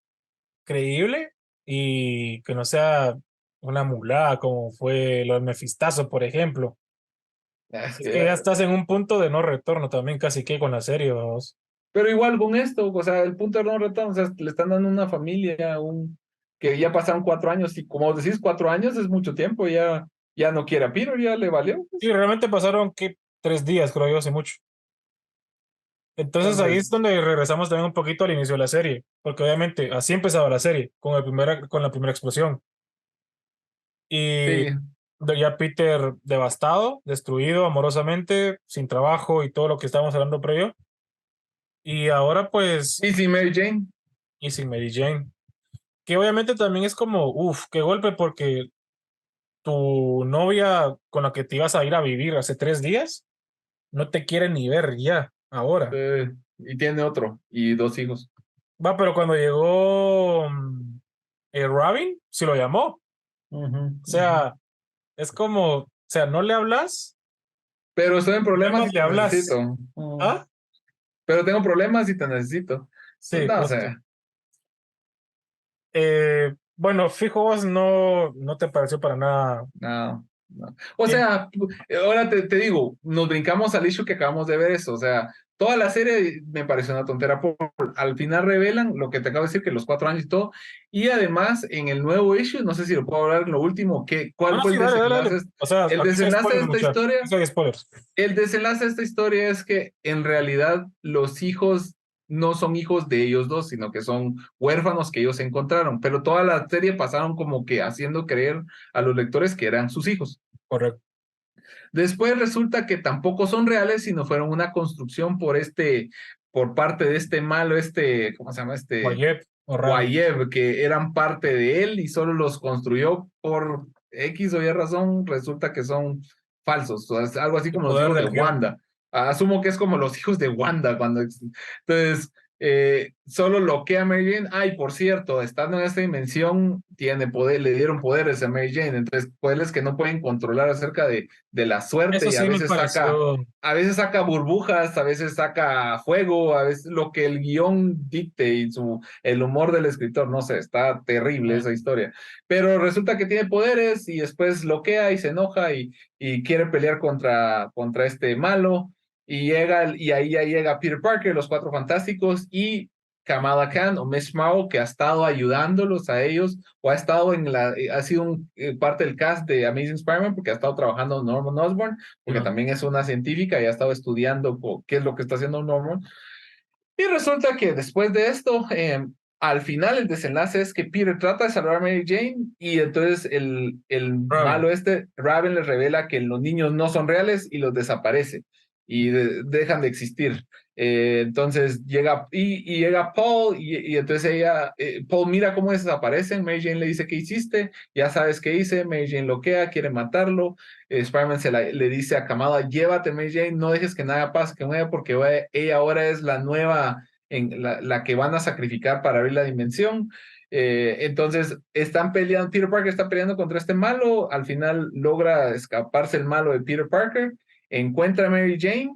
creíble y que no sea una mulada como fue lo de Mefistazo, por ejemplo. es Es que ya que estás en un punto de no retorno también casi que con la serie, vamos. pero igual con esto, o sea, el punto de no retorno, o sea, le están dando una familia, que ya pasaron 4 años, y como decís, 4 años es mucho tiempo, ya no quiere a Peter, ya le valió, Sí, pues. realmente pasaron que 3 días, creo yo, hace mucho. Entonces ahí Entonces, es donde regresamos también un poquito al inicio de la serie, porque obviamente así empezaba la serie, con la primera explosión. Y sí, ya Peter devastado, destruido amorosamente, sin trabajo y todo lo que estábamos hablando previo. Y ahora pues, y sí, Mary Jane, y sin Mary Jane, que obviamente también es como, uff, qué golpe porque tu novia con la que te ibas a ir a vivir hace 3 días no te quiere ni ver ya, ahora. y tiene otro, y 2 hijos. Va, pero cuando llegó Robin, sí lo llamó. O Ujú, ujú. sea, es como, o sea, no le hablas, Pero estoy en problemas problemas y le te hablas. necesito. ¿Ah? Pero tengo problemas y te necesito. Sí, No sé. justo. Bueno, fijo, vos no te pareció para nada. No, no. O Bien. sea, ahora te digo, nos brincamos al issue que acabamos de ver eso. O sea, toda la serie me pareció una tontera. Al final revelan lo que te acabo de decir, que los 4 años y todo. Y además, en el nuevo issue, no sé si lo puedo hablar en lo último, ¿cuál Bueno, fue sí, el dale, dale, desenlace? dale. O sea, El aquí sí hay desenlace de spoilers, esta mucha. historia, Aquí sí hay spoilers. el desenlace de esta historia es que en realidad los hijos no son hijos de ellos dos, sino que son huérfanos que ellos encontraron. Pero toda la serie pasaron como que haciendo creer a los lectores que eran sus hijos. Correcto. Después resulta que tampoco son reales, sino fueron una construcción por parte de este malo, ¿cómo se llama? Guayep o Raven. Guayev, que eran parte de él y solo los construyó por X o Y razón, resulta que son falsos, o sea, algo así El como los poder hijos de del guión. Wanda. Asumo que es como los hijos de Wanda cuando... Entonces, solo bloquea a Mary Jane. Ay, por cierto, estando en esta dimensión, tiene poder, le dieron poderes a Mary Jane, entonces poderes que no pueden controlar acerca de la suerte Eso y a sí me veces saca pareció a veces saca burbujas, a veces saca fuego, a veces lo que el guión dicte y el humor del escritor, no sé, está terrible esa historia. Pero resulta que tiene poderes y después bloquea y se enoja y quiere pelear contra este malo. Y ahí ya llega Peter Parker, los Cuatro Fantásticos y Kamala Khan o Miss Marvel, que ha estado ayudándolos a ellos o ha estado ha sido parte del cast de Amazing Spider-Man porque ha estado trabajando con Norman Osborn porque Simón. también es una científica y ha estado estudiando qué es lo que está haciendo Norman. Y resulta que después de esto, al final el desenlace es que Peter trata de salvar a Mary Jane y entonces el Raven. malo Raven les revela que los niños no son reales y los desaparece y dejan de existir. Entonces llega Paul y entonces Paul mira cómo desaparecen, Mary Jane le dice, ¿qué hiciste? Ya sabes qué hice, Mary Jane loquea, quiere matarlo, Spider-Man le dice a Kamala, llévate Mary Jane, no dejes que nada pase con ella porque ella ahora es la nueva, la que van a sacrificar para abrir la dimensión. Entonces están peleando, Peter Parker está peleando contra este malo, al final logra escaparse el malo de Peter Parker, encuentra a Mary Jane,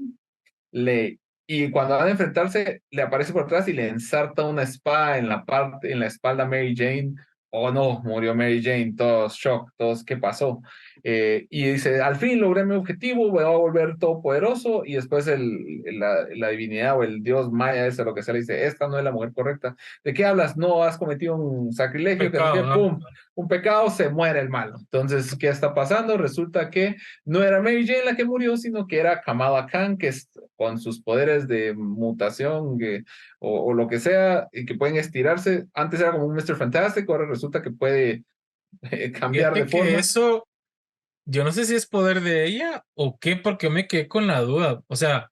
le, y cuando van a enfrentarse, le aparece por atrás y le ensarta una espada en la espalda a Mary Jane. Oh no, murió Mary Jane, todos shock, todos, ¿qué pasó? Y dice, al fin logré mi objetivo, voy a volver todopoderoso, y después la divinidad o el dios maya, ese lo que sea, le dice, esta no es la mujer correcta. ¿De qué hablas? No, has cometido un sacrilegio, que no sé qué, Pecado, ¿no? pum, un pecado, se muere el malo. Entonces, ¿qué está pasando? Resulta que no era Mary Jane la que murió, sino que era Kamala Khan, que es con sus poderes de mutación o lo que sea, y que pueden estirarse. Antes era como un Mr. Fantastic, ahora resulta que puede cambiar de Fíjate que forma. eso, yo no sé si es poder de ella o qué, porque me quedé con la duda. O sea,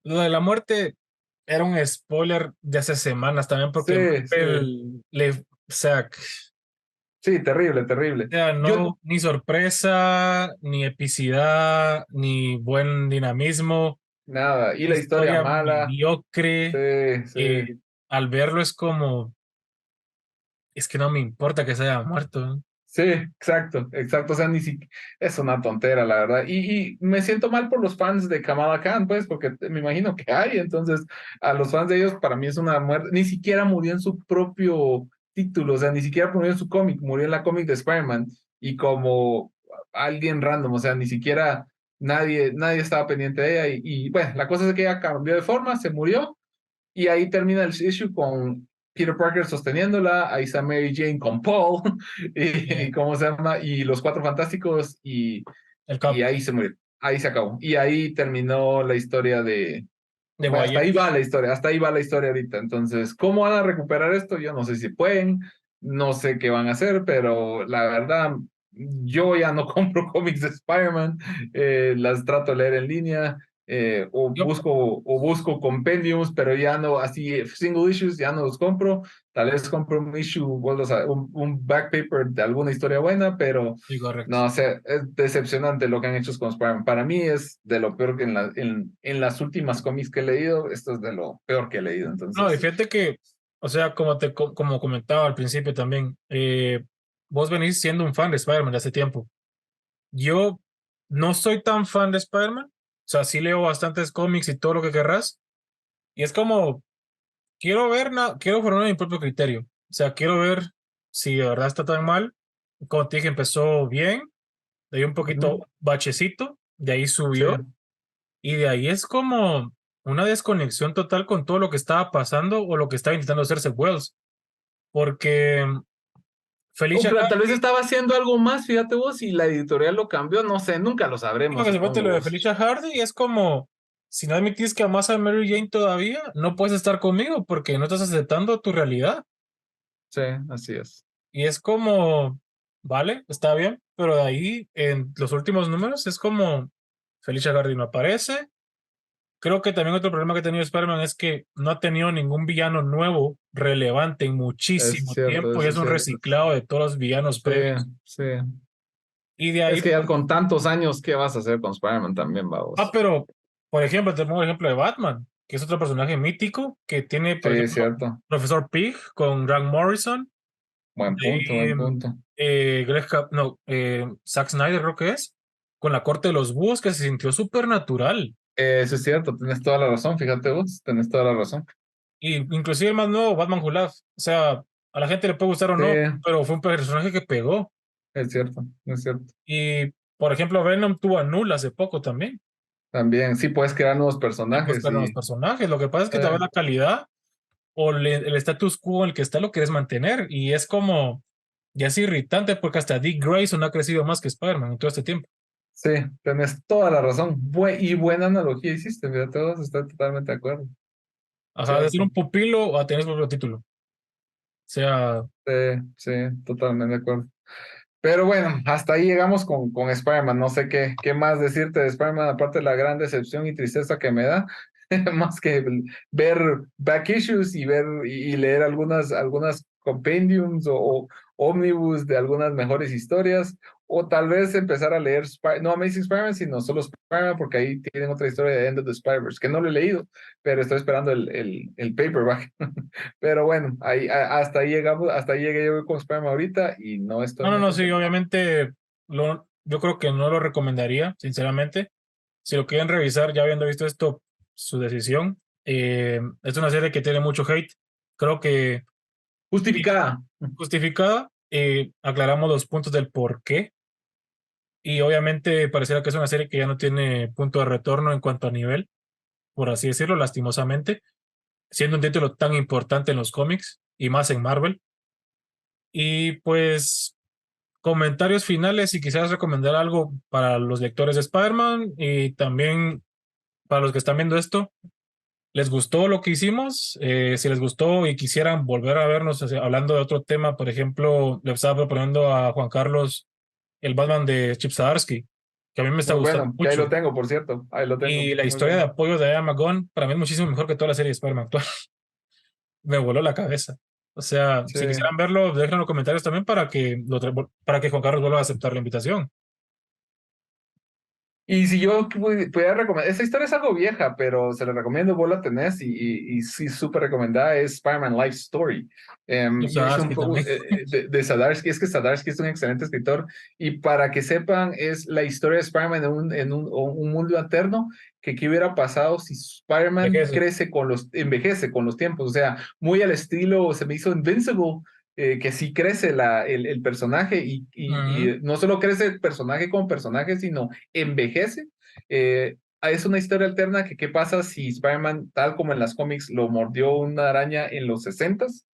lo de la muerte era un spoiler de hace semanas también, porque Sí, sí, Marvel le, o sea, sí, terrible, terrible. Yo, no, ni sorpresa, ni epicidad, ni buen dinamismo, nada, y la historia historia mala, mediocre. sí, sí. Al verlo es como, es que no me importa que se haya muerto, ¿no? Sí, exacto, exacto. O sea, ni siquiera es una tontera, la verdad. Y me siento mal por los fans de Kamala Khan, pues, porque me imagino que hay. Entonces, a los fans de ellos, para mí es una muerte. Ni siquiera murió en su propio título, o sea, ni siquiera murió en su cómic, murió en la cómic de Spider-Man. Y como alguien random, o sea, ni siquiera nadie estaba pendiente de ella. Bueno, la cosa es que ella cambió de forma, se murió. Y ahí termina el issue con Peter Parker sosteniéndola, ahí está Mary Jane con Paul, y ¿cómo se llama? Y los Cuatro Fantásticos, El y Cap ahí se murió, ahí se acabó. Y ahí terminó la historia de bueno, hasta Guayep. ahí va la historia, hasta ahí va la historia ahorita. Entonces, ¿cómo van a recuperar esto? Yo no sé si pueden, no sé qué van a hacer, pero la verdad, yo ya no compro cómics de Spider-Man, las trato de leer en línea, Yo, o busco compendiums, pero ya no, así, single issues, ya no los compro. Tal vez compro un issue, un back paper de alguna historia buena, pero sí, correcto. no, o sea, es decepcionante lo que han hecho con Spider-Man. Para mí es de lo peor que en las últimas cómics que he leído, esto es de lo peor que he leído. No, y Entonces, fíjate que, o sea, como comentaba al principio también, vos venís siendo un fan de Spider-Man de hace tiempo. Yo no soy tan fan de Spider-Man, o sea, sí leo bastantes cómics y todo lo que querrás, y es como, quiero formar mi propio criterio, o sea, quiero ver si de verdad está tan mal. Como te dije, empezó bien, de ahí un ujú, poquito bachecito, de ahí sí. subió, y de ahí es como una desconexión total con todo lo que estaba pasando o lo que estaba intentando hacerse Wells, porque Felicia Pero tal vez Hardy, estaba haciendo algo más, fíjate vos, y la editorial lo cambió, no sé, nunca lo lo sabremos, que se cuenta supongo lo de vos. Felicia Hardy es como, si no admitís que amas a Mary Jane todavía, no puedes estar conmigo porque no estás aceptando tu realidad. Sí, así es. Y es como, vale, está bien. pero de ahí, en los últimos números, es como Felicia Hardy no aparece. Creo que también otro problema que ha tenido Spider-Man es que no ha tenido ningún villano nuevo relevante en muchísimo tiempo y Eso es es un cierto. reciclado de todos los villanos Sí, previos. sí. Y de Es ahí, que ya con tantos años, ¿qué vas a hacer con Spider-Man también, vamos? pero, por ejemplo, te pongo el ejemplo de Batman, que es otro personaje mítico que tiene, Sí, por es ejemplo, cierto. Profesor Pig con Grant Morrison, Buen punto, buen punto. Zack Snyder creo que es, con la corte de los búhos que se sintió súper natural. Eso es cierto, tienes toda la razón, fíjate vos, tenés toda la razón. Y inclusive el más nuevo, Batman Who Laughs. O sea, a la gente le puede gustar o Sí, no, pero fue un personaje que pegó. es cierto, es cierto. Y, por ejemplo, Venom tuvo a Null hace poco también. También, sí, puedes crear nuevos Y pues personajes con los y personajes. Lo que pasa es que tal vez eh, la calidad o el status quo en el que está lo quieres mantener. Y es como, ya es irritante porque hasta Dick Grayson ha crecido más que Spider-Man en todo este tiempo. sí, tenés toda la razón. Y buena analogía hiciste, fíjate vos, estoy totalmente de acuerdo. Ajá, de ser Cierto. un pupilo a tener su propio título. O sea, Sí, sí, totalmente de acuerdo. Pero bueno, hasta ahí llegamos con Spider-Man. No sé qué más decirte de Spider-Man, aparte de la gran decepción y tristeza que me da, más que ver back issues y ver y leer algunas compendiums o omnibus de algunas mejores historias, o tal vez empezar a leer, no Amazing Spider-Man, sino solo Spider-Man, porque ahí tienen otra historia de End of the Spider-Verse, que no lo he leído, pero estoy esperando el paperback. Pero bueno, hasta ahí llegamos, hasta ahí llegué yo con Spider-Man ahorita y no estoy no, no, muy no, sí, contento. obviamente yo creo que no lo recomendaría, sinceramente. Si lo quieren revisar, ya habiendo visto esto, su decisión. Es una serie que tiene mucho hate. Creo que sí, Justificada. justificada. Aclaramos los puntos del por qué. Y obviamente pareciera que es una serie que ya no tiene punto de retorno en cuanto a nivel, por así decirlo, lastimosamente, siendo un título tan importante en los cómics y más en Marvel. Y pues comentarios finales, si quisieras recomendar algo para los lectores de Spider-Man y también para los que están viendo esto, ¿les gustó lo que hicimos? Si les gustó y quisieran volver a vernos hablando de otro tema, por ejemplo, le estaba proponiendo a Juan Carlos el Batman de Chip Zdarsky, que a mí me está Muy gustando bueno, que ahí lo mucho. tengo, por cierto. Ahí lo tengo. Y la Muy historia de bueno. apoyo de Ian McGonagall para mí es muchísimo mejor que toda la serie de Spider-Man actual. Me voló la cabeza. O sea, Sí. si quisieran verlo, déjenlo en los comentarios también para que Juan Carlos vuelva a aceptar la invitación. Y si yo pudiera recomendar, esa historia es algo vieja, pero se la recomiendo, vos la tenés y sí, súper recomendada, es Spider-Man Life Story. Chip Y es un Zdarsky poco también. de Zdarsky, es que Zdarsky es un excelente escritor y para que sepan, es la historia de Spider-Man un mundo alterno que qué hubiera pasado si Spider-Man Envejece. envejece con los tiempos, o sea, muy al estilo, se me hizo Invincible, que sí crece el personaje Ujú. y no solo crece el personaje como personaje, sino envejece. Es una historia alterna que qué pasa si Spider-Man, tal como en las cómics, lo mordió una araña en los 60s,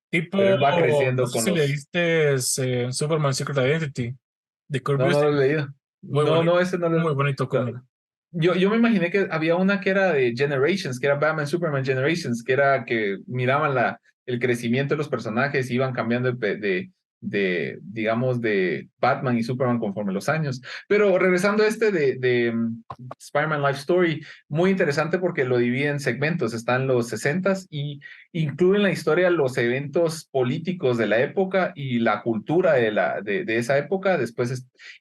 pero Tipo, él va no creciendo sé con si los... leíste Superman Secret Identity de Kurt No, no lo Busiek. he leído. Muy No, bonito, no, ese no lo... muy bonito cómic. no. Yo me imaginé que había una que era de Generations, que era Batman Superman Generations, que era que miraban el crecimiento de los personajes, iban cambiando digamos, de Batman y Superman conforme los años. Pero regresando a este de Spider-Man Life Story, muy interesante porque lo divide en segmentos. Están los 60s y incluyen la historia, los eventos políticos de la época y la cultura de esa época.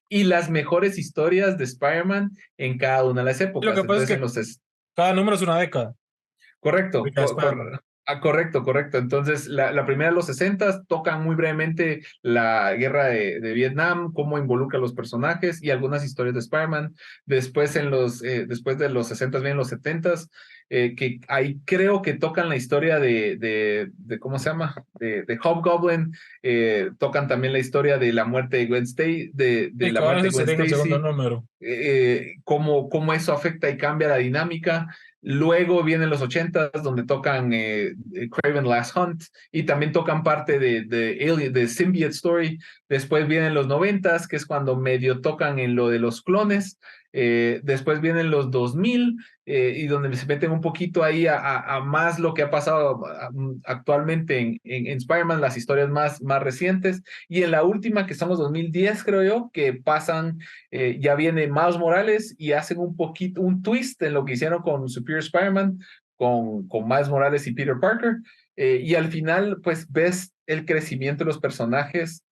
Y las mejores historias de Spider-Man en cada una de las Lo épocas. que pasa es Entonces, que cada número es una década. correcto, De Spider-Man. correcto, correcto. Entonces, la primera de los 60 tocan muy brevemente la guerra de Vietnam, cómo involucra a los personajes y algunas historias de Spider-Man. Después, después de los 60 vienen los 70 que ahí creo que tocan la historia ¿cómo se llama? De Hobgoblin. Tocan también la historia de la muerte de Gwen Stacy, de Sí, la cada muerte de vez Gwen sería en el segundo Stacy, número. cómo eso afecta y cambia la dinámica. Luego vienen los 80 donde tocan Kraven Last Hunt y también tocan parte de Symbiote Story. Después vienen los 90 que es cuando medio tocan en lo de los clones. Después vienen los 2000 y donde se meten un poquito ahí a más lo que ha pasado actualmente en Spider-Man, las historias más recientes. Y en la última, que son los 2010, creo yo, que pasan, ya viene Miles Morales y hacen un poquito, un twist en lo que hicieron con Superior Spider-Man, con Miles Morales y Peter Parker. Y al final, pues ves el crecimiento de los personajes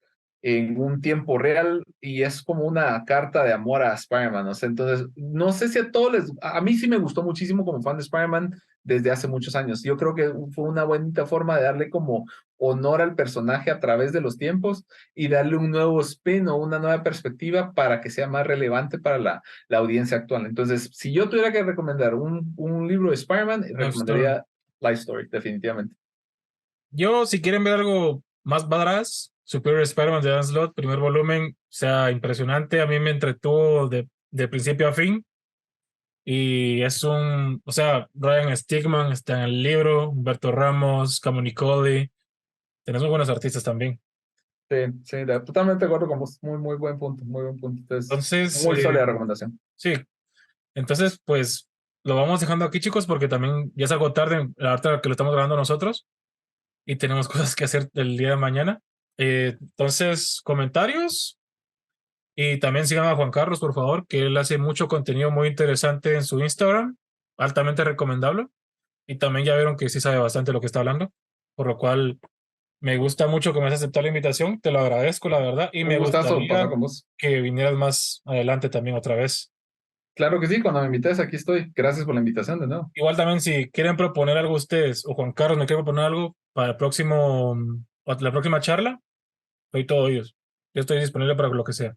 en un tiempo real y es como una carta de amor a Spider-Man, ¿no? Entonces, no sé si a todos les... A mí sí me gustó muchísimo como fan de Spider-Man desde hace muchos años. Yo creo que fue una bonita forma de darle como honor al personaje a través de los tiempos y darle un nuevo spin o una nueva perspectiva para que sea más relevante para la audiencia actual. Entonces, si yo tuviera que recomendar un libro de Spider-Man, No, Story. recomendaría Life Story, definitivamente. Yo, si quieren ver algo más badass, Superior Spider-Man de Dan Slott, primer volumen, o sea, impresionante. A mí me entretuvo de principio a fin. Y es o sea, Ryan Stigman está en el libro, Humberto Ramos, Camunicoli. Tenemos buenos artistas también. Sí, sí, totalmente de acuerdo con vos. Muy, muy buen punto, muy buen punto. Entonces, Entonces, muy sólida recomendación. sí, entonces, pues lo vamos dejando aquí, chicos, porque también ya es algo tarde, la verdad que lo estamos grabando nosotros y tenemos cosas que hacer el día de mañana. Entonces, comentarios y también sigan a Juan Carlos, por favor, que él hace mucho contenido muy interesante en su Instagram, altamente recomendable. Y también ya vieron que sí sabe bastante lo que está hablando, por lo cual me gusta mucho que me has aceptado la invitación, te lo agradezco, la verdad, y Un me gustazo pasar gustaría con vos. que vinieras más adelante también otra vez. Claro que sí, cuando me invites, aquí estoy. Gracias por la invitación de nuevo. Igual también si quieren proponer algo ustedes o Juan Carlos me quiere proponer algo para el próximo, o la próxima charla, soy todo ellos. Yo estoy disponible para lo que sea.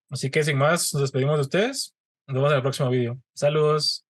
Así que sin más, nos despedimos de ustedes. Nos vemos en el próximo vídeo. Saludos.